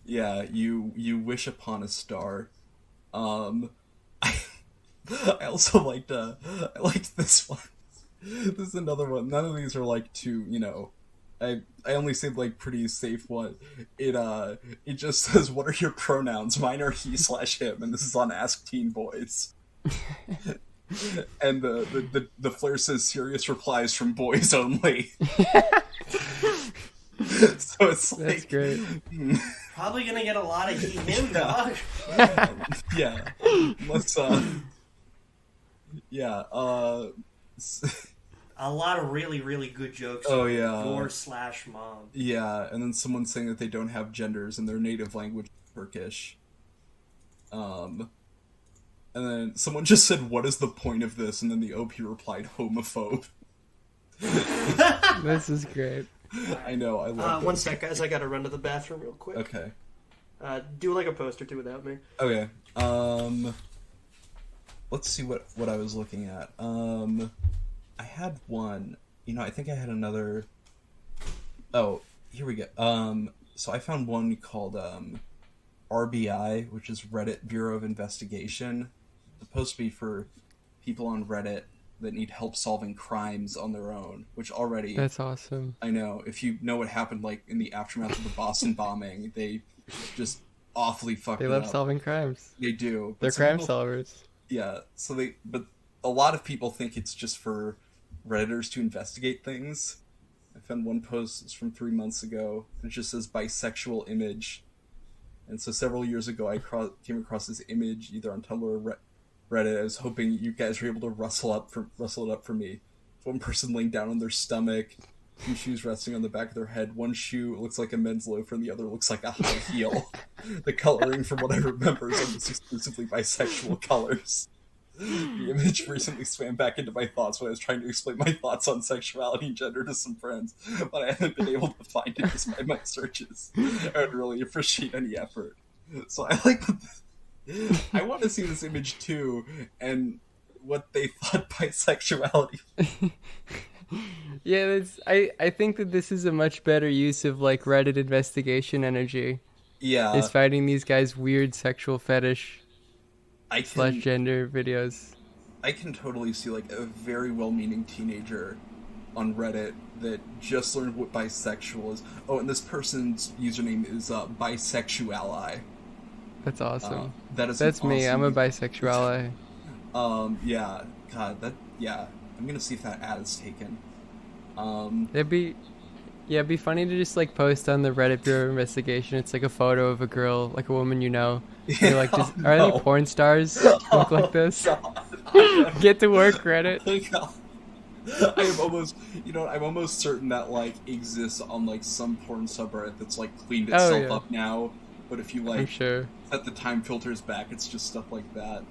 Yeah, you wish upon a star. I also liked this one. This is another one. None of these are like too, I only saved like pretty safe one. It just says, "What are your pronouns?" Mine are he/him, and this is on Ask Teen Boys. And the flare says, "Serious replies from boys only." So it's like, that's great. Probably gonna get a lot of he/him, dog. Yeah. Let's yeah. A lot of really, really good jokes. Oh, yeah. Your/mom. Yeah, and then someone saying that they don't have genders and their native language is Turkish. And then someone just said, "What is the point of this?" And then the OP replied, "Homophobe." This is great. I know, I love One sec, guys. I gotta run to the bathroom real quick. Okay. Do like a post or two without me. Okay. Let's see what I was looking at. I had one. I think I had another. Oh, here we go. So I found one called RBI, which is Reddit Bureau of Investigation. It's supposed to be for people on Reddit that need help solving crimes on their own, which already... That's awesome. I know. If you know what happened, like, in the aftermath of the Boston bombing, they just awfully fucked it up. They love solving crimes. They do. They're crime solvers. Yeah, but a lot of people think it's just for Redditors to investigate things. I found one post, it's from 3 months ago, and it just says bisexual image. And so several years ago, I came across this image either on Tumblr or Reddit. I was hoping you guys were able to rustle it up for me. One person laying down on their stomach, two shoes resting on the back of their head. One shoe looks like a men's loafer, and the other looks like a high heel. The coloring, from what I remember, is almost exclusively bisexual colors. The image recently swam back into my thoughts when I was trying to explain my thoughts on sexuality and gender to some friends, but I haven't been able to find it despite my searches. I would really appreciate any effort. So I want to see this image too, and what they thought bisexuality. Yeah, I think that this is a much better use of like Reddit investigation energy. Yeah. Is finding these guys' weird sexual fetish / gender videos. I can totally see like a very well-meaning teenager on Reddit that just learned what bisexual is. Oh, and this person's username is bisexually. That's awesome. That's me. awesome I'm a bisexual. Yeah. God, yeah. gonna see if that ad is taken. It'd be funny to just like post on the Reddit Bureau investigation. It's like a photo of a girl, like a woman you know. And you're like, are any porn stars look like this? Get to work, Reddit. I am almost, I'm almost certain that like exists on like some porn subreddit that's like cleaned itself up now. But if you like I'm sure. set the time filters back, it's just stuff like that.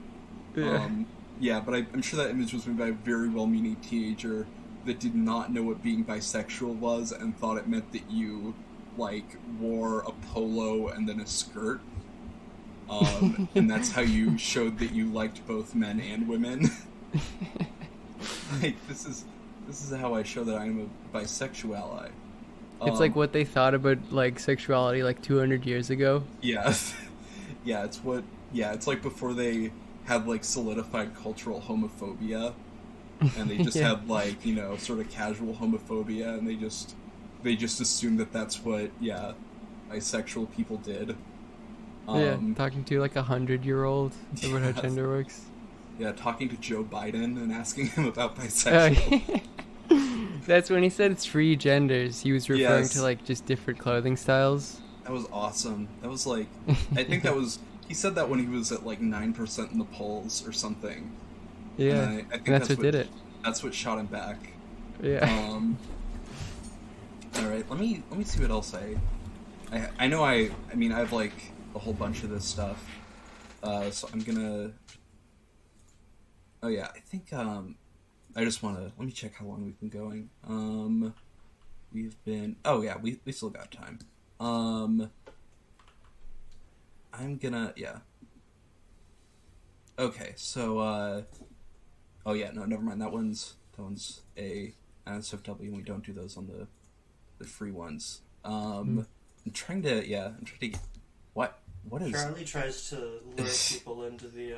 Yeah. But I'm sure that image was made by a very well-meaning teenager that did not know what being bisexual was and thought it meant that you like wore a polo and then a skirt. And that's how you showed that you liked both men and women. Like this is how I show that I'm a bisexual ally. It's like what they thought about like sexuality like 200 years ago. Yeah. It's like before they had like solidified cultural homophobia, and they just had like, sort of casual homophobia, and they just assumed that that's what bisexual people did. Talking to like 100-year-old about how gender works. Yeah, talking to Joe Biden and asking him about bisexual. That's when he said it's free genders. He was referring to like just different clothing styles. That was awesome. That was like, I think he said that when he was at like 9% in the polls or something. Yeah, I think that's what did it. That's what shot him back. Yeah. All right, let me see what else I know. I have like a whole bunch of this stuff. So I'm gonna. Oh yeah, I think I just want to let me check how long we've been going. We've been we still got time. I'm gonna Okay, so no, never mind. That one's a NSFW, and we don't do those on the free ones. I'm trying to get what is Charlie tries to lure people into the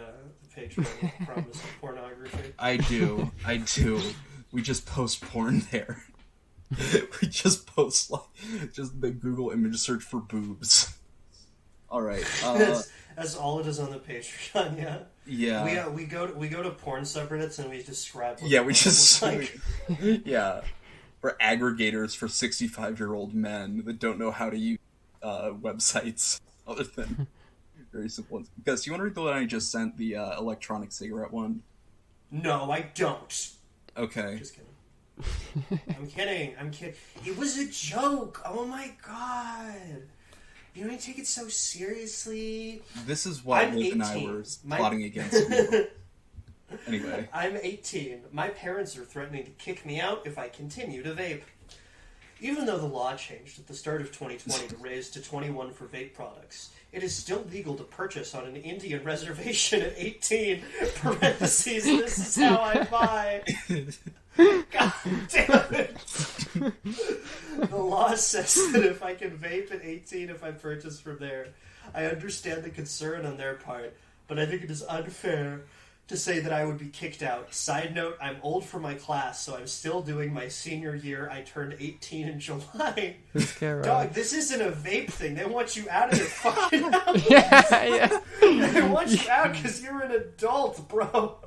Patreon with the promise of pornography. I do. We just post porn there. We just post like just the Google image search for boobs. All right. That's all it is on the Patreon. Yeah. Yeah. We go to porn subreddits and we describe. What we just like. Yeah. We're aggregators for 65-year-old men that don't know how to use websites other than very simple ones. Gus, do you want to read the one I just sent, the electronic cigarette one? No, I don't. Okay. Just kidding. I'm kidding. It was a joke. Oh my god. You don't take it so seriously. This is why Liv and I were plotting against you. Anyway. I'm 18. My parents are threatening to kick me out if I continue to vape. Even though the law changed at the start of 2020 to raise to 21 for vape products, it is still legal to purchase on an Indian reservation at 18. Parentheses, this is how I buy. God damn it. The law says that if I can vape at 18 if I purchase from there. I understand the concern on their part, but I think it is unfair to say that I would be kicked out. Side note, I'm old for my class, so I'm still doing my senior year. I turned 18 in July. Dog, this isn't a vape thing. They want you out of their fucking house. Yeah. They want you out because you're an adult, bro.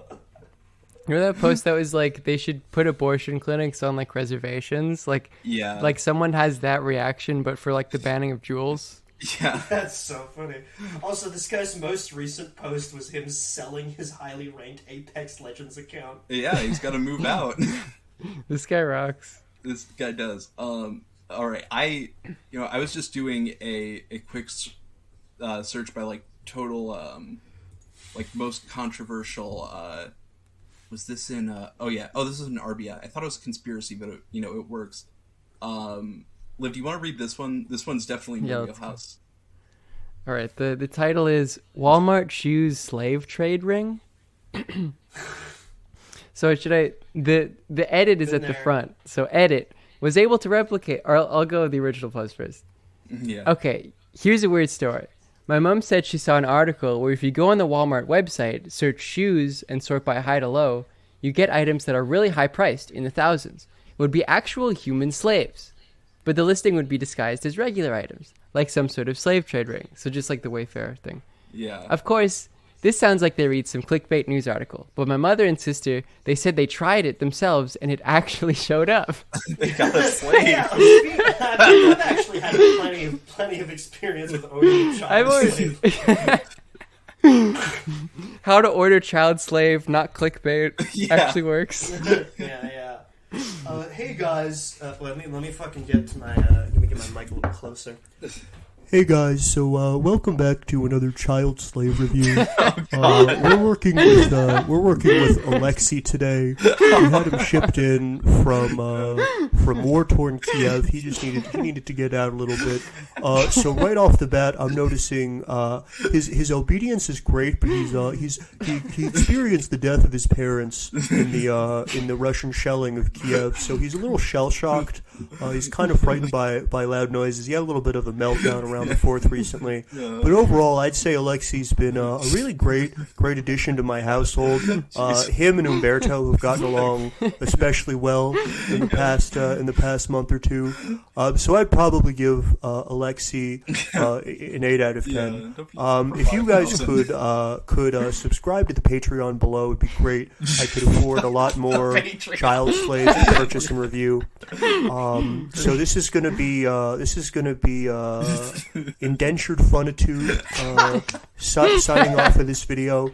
Remember that post that was like they should put abortion clinics on like reservations? Like, like someone has that reaction, but for like the banning of Juuls. Yeah. That's so funny. Also, this guy's most recent post was him selling his highly ranked Apex Legends account. Yeah, he's got to move out. This guy rocks. This guy does. All right. I was just doing a quick search by like total like most controversial was this in this is an RBI. I thought it was conspiracy, but it works. Liv, do you want to read this one? This one's definitely in your house. All right. The title is Walmart Shoes Slave Trade Ring. So the edit is at the front. So edit was able to replicate, or I'll go with the original post first. Yeah. Okay. Here's a weird story. My mom said she saw an article where if you go on the Walmart website, search shoes, and sort by high to low, you get items that are really high priced in the thousands. It would be actual human slaves. But the listing would be disguised as regular items, like some sort of slave trade ring. So just like the Wayfair thing. Yeah. Of course, This sounds like they read some clickbait news article, but my mother and sister, they said they tried it themselves and it actually showed up. They got a slave. Yeah, I've actually had plenty of experience with owning a child slave. How to order child slave, not clickbait, actually works. Yeah. Hey guys, let me fucking get to my let me get my mic a little closer. Hey guys, so welcome back to another child slave review. We're working with Alexei today. We had him shipped in from war-torn Kiev. He needed to get out a little bit. So right off the bat, I'm noticing his obedience is great, but he experienced the death of his parents in the Russian shelling of Kiev. So he's a little shell-shocked. He's kind of frightened by loud noises. He had a little bit of a meltdown around the 4th recently. But overall, I'd say Alexei's been a really great addition to my household. Him and Umberto have gotten along especially well in the past month or two. So I'd probably give Alexei an 8 out of 10. If you guys could subscribe to the Patreon below, it'd be great. I could afford a lot more child slaves to purchase and review. So this is gonna be indentured funitude signing off of this video.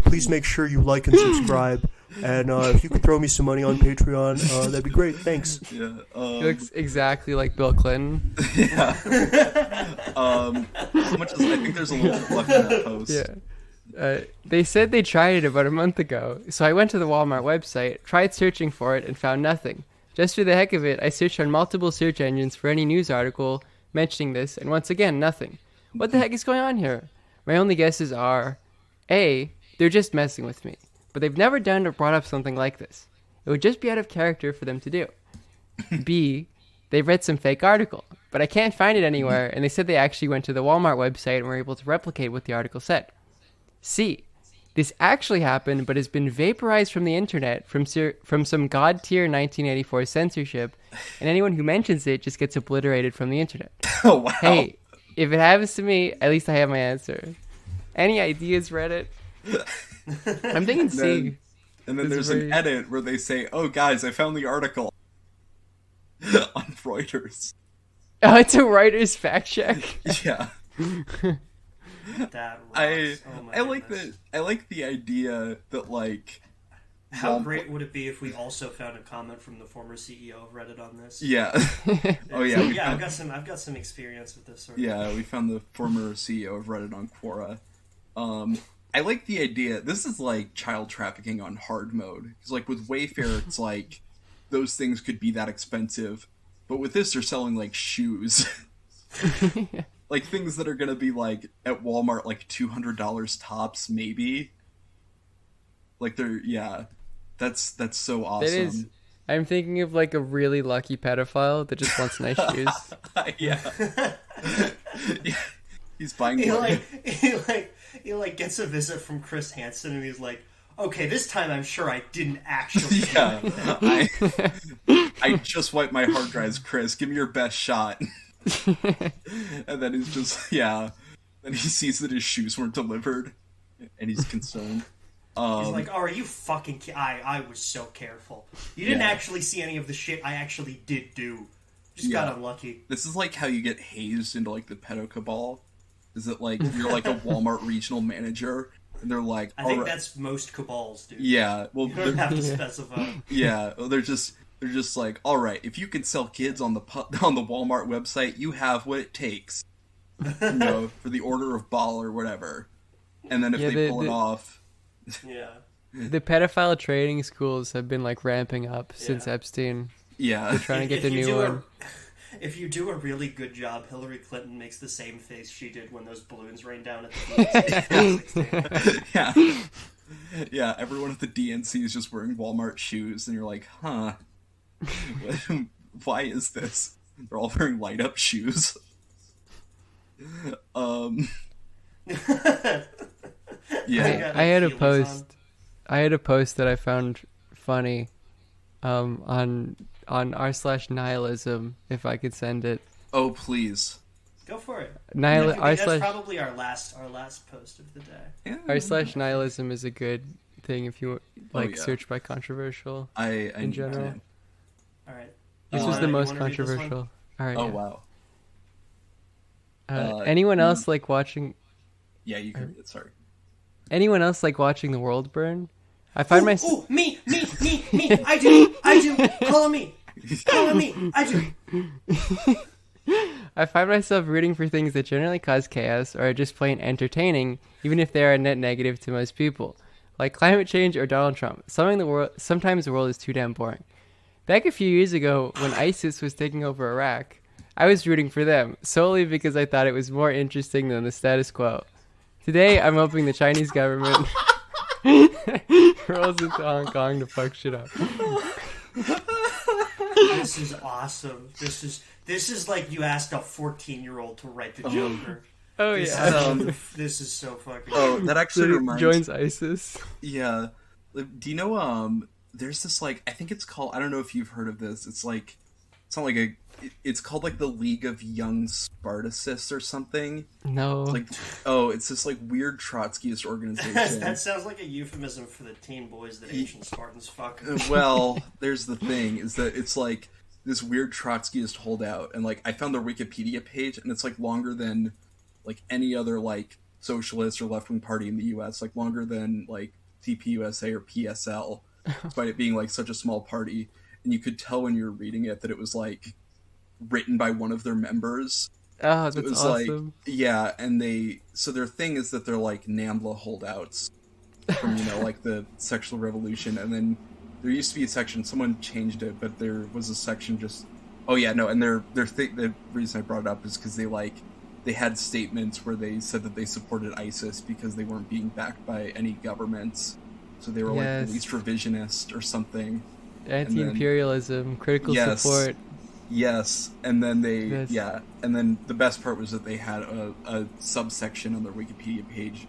Please make sure you like and subscribe, and if you could throw me some money on Patreon, that'd be great. Thanks. He looks exactly like Bill Clinton. As much as I think there's a little bit left in that post. They said they tried it about a month ago, so I went to the Walmart website, tried searching for it, and found nothing. Just for the heck of it, I searched on multiple search engines for any news article mentioning this, and once again, nothing. What the heck is going on here? My only guesses are, A, they're just messing with me, but they've never done or brought up something like this. It would just be out of character for them to do. B, they've read some fake article, but I can't find it anywhere, and they said they actually went to the Walmart website and were able to replicate what the article said. C, this actually happened, but has been vaporized from the internet from some god-tier 1984 censorship, and anyone who mentions it just gets obliterated from the internet. Oh, wow. Hey, if it happens to me, at least I have my answer. Any ideas, Reddit? I'm thinking C. And then there's an edit where they say, "Oh, guys, I found the article on Reuters." Oh, it's a writer's fact check. Yeah. That I goodness. like the idea that, like, How great would it be if we also found a comment from the former CEO of Reddit on this? Yeah. Oh yeah. I've got some experience with this sort of Yeah, we found the former CEO of Reddit on Quora. I like the idea. This is like child trafficking on hard mode. Because like with Wayfair, it's like those things could be that expensive, but with this, they're selling like shoes. Like things that are gonna be like at Walmart like $200 tops, maybe. Like that's so awesome. It is. I'm thinking of like a really lucky pedophile that just wants nice shoes. Yeah. Yeah. He's buying. He gets a visit from Chris Hansen, and he's like, "Okay, this time I'm sure I didn't actually." Yeah. I just wiped my hard drives, Chris. Give me your best shot. And then he's just Then he sees that his shoes weren't delivered, and he's concerned. He's like, "Oh, are you fucking I was so careful. You didn't actually see any of the shit I actually did do. Just got unlucky." This is like how you get hazed into like the pedo cabal. Is it like you're like a Walmart regional manager, and they're like, I think that's most cabals, dude. Yeah, well, You don't have to specify. Yeah, well, they're just like, all right, if you can sell kids on the Walmart website, you have what it takes, for the order of ball or whatever. And then if they pull it off, the pedophile training schools have been like ramping up since Epstein. Yeah, they're trying to get the new one. If you do a really good job, Hillary Clinton makes the same face she did when those balloons rained down at the DNC. Yeah, everyone at the DNC is just wearing Walmart shoes, and you're like, huh, why is this? They're all wearing light-up shoes. Yeah. I had a post that I found funny on r/nihilism, if I could send it. Oh, please. Go for it. That's slash probably our last post of the day. Yeah. r/nihilism is a good thing if you like yeah. search by controversial. I in general. did. All right. This You was the wanna- most you wanna read this one? controversial. All right. Oh yeah. wow. Anyone else like watching? Yeah, you can. Sorry. Anyone else like watching the world burn? I find myself. Ooh, me. I do. Call on me. I do. I find myself rooting for things that generally cause chaos or are just plain entertaining, even if they are a net negative to most people, like climate change or Donald Trump. Sometimes the world is too damn boring. Back a few years ago, when ISIS was taking over Iraq, I was rooting for them, solely because I thought it was more interesting than the status quo. Today, I'm hoping the Chinese government rolls into Hong Kong to fuck shit up. This is awesome. This is like you asked a 14-year-old to write the Joker. Oh yeah. This is so fucking. Oh, that actually reminds. Joins ISIS. Yeah. Do you know? There's this like I think it's called. I don't know if you've heard of this. It's like it's not like a. It's called like the League of Young Spartacists or something. No. It's like it's this like weird Trotskyist organization. That sounds like a euphemism for the teen boys that ancient Spartans fuck. Well, there's the thing is that it's like this weird Trotskyist holdout, and like I found their Wikipedia page, and it's like longer than like any other like socialist or left wing party in the U.S. Like longer than like TPUSA or PSL, despite it being like such a small party. And you could tell when you were reading it that it was like written by one of their members. Oh, that's so it was awesome. like and their thing is that they're like NAMBLA holdouts from like the sexual revolution, and then there used to be a section, someone changed it, but there was a section just and the reason I brought it up is because they had statements where they said that they supported ISIS because they weren't being backed by any governments, so they were like at least revisionist or something. Anti-imperialism, critical support. Yes, and then and then the best part was that they had a subsection on their Wikipedia page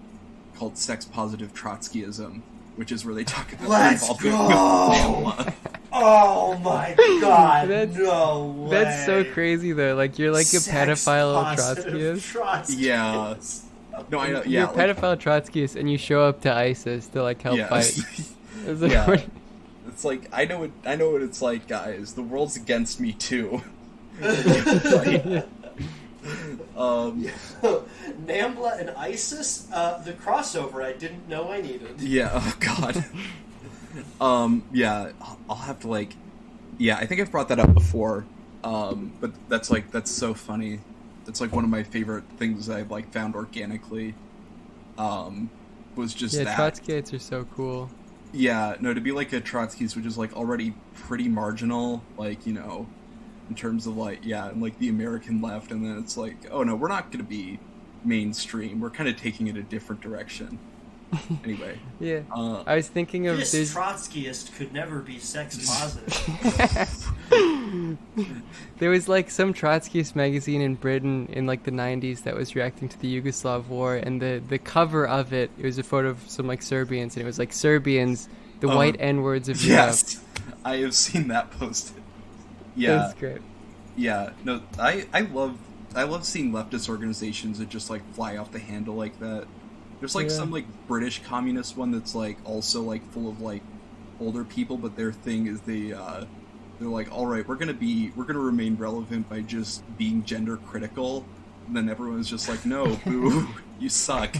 called Sex Positive Trotskyism, which is where they talk about Let's go! Oh my god, no way. That's so crazy though, like you're like a pedophile Trotskyist. Yeah. No, I know, You're a pedophile Trotskyist and you show up to ISIS to like help fight. It's like, It's like I know what it's like, guys. The world's against me too. NAMBLA and ISIS, the crossover I didn't know I needed. Yeah, oh god. I'll have to I think I've brought that up before. But that's so funny. It's like one of my favorite things I've like found organically. Was just that. Trotskyites are so cool. Yeah, no, to be like a Trotskyist, which is like already pretty marginal, like, in terms of like, and like the American left, and then it's like, oh no, we're not going to be mainstream. We're kind of taking it a different direction. Anyway. Yeah. I was thinking of this Trotskyist could never be sex positive. There was like some Trotskyist magazine in Britain in like the 90s that was reacting to the Yugoslav war, and the cover of it was a photo of some like Serbians, and it was like Serbians, the white N-words of Europe. Yes, I have seen that posted. Yeah, that's great. Yeah, no, I love seeing leftist organizations that just like fly off the handle like that. There's like some like British communist one that's like also like full of like older people, but their thing is they're like, all right, we're gonna remain relevant by just being gender critical, and then everyone's just like, no, boo, you suck.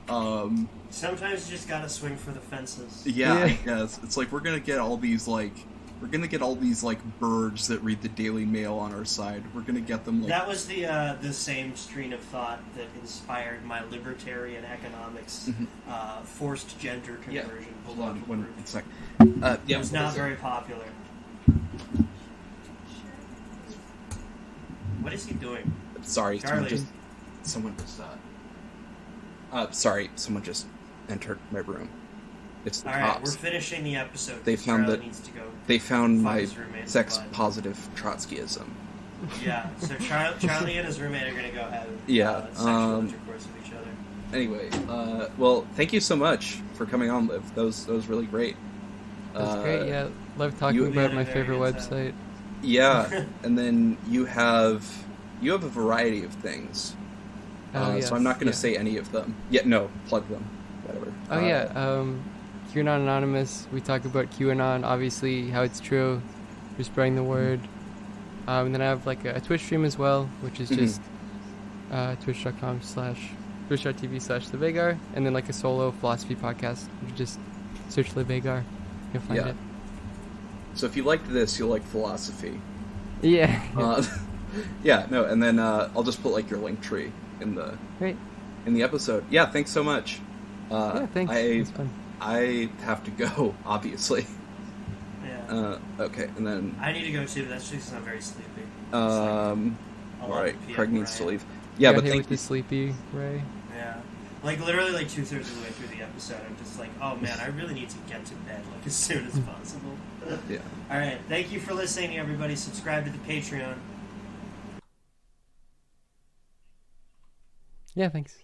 Sometimes you just gotta swing for the fences. Yeah, I guess it's like we're gonna get all these birds that read the Daily Mail on our side. We're gonna get them like... That was the same strain of thought that inspired my libertarian economics forced gender conversion. Yeah. Hold on, one second. It was not very popular. What is he doing? Sorry, Charlie. someone just entered my room. It's the All right, cops. we're finishing the episode. They found Charlie needs to go they found my his roommate's sex butt. positive Trotskyism. Yeah, so Charlie and his roommate are going to go have sexual intercourse with each other. Anyway, well, thank you so much for coming on, Liv. That was really great. That's great, yeah. Love talking about my favorite website. Yeah, and then you have you have a variety of things. Yes, So I'm not going to yeah. say any of them. Yeah, no, plug them. Whatever. Oh yeah, QAnon Anonymous. We talk about QAnon, obviously how it's true. We're spreading the word. And then I have like a Twitch stream as well, which is just twitch.tv/Liv Agar, and then like a solo philosophy podcast. You just search Liv Agar, you'll find it. So if you liked this, you'll like philosophy. Yeah. Yeah, no, and then I'll just put like your link tree in the Great. in the episode. Yeah, thanks so much. Yeah, thanks. It's fun. I have to go, obviously. Yeah. Okay, and then I need to go too, but that's just because I'm very sleepy. all right, 11 p.m. Craig needs right? to leave. Yeah, Got but hit thank with you. the sleepy Ray. Yeah. Like, literally, like, 2/3 of the way through the episode, I'm just like, oh man, I really need to get to bed, like, as soon as possible. Yeah. Alright, thank you for listening, everybody. Subscribe to the Patreon. Yeah, thanks.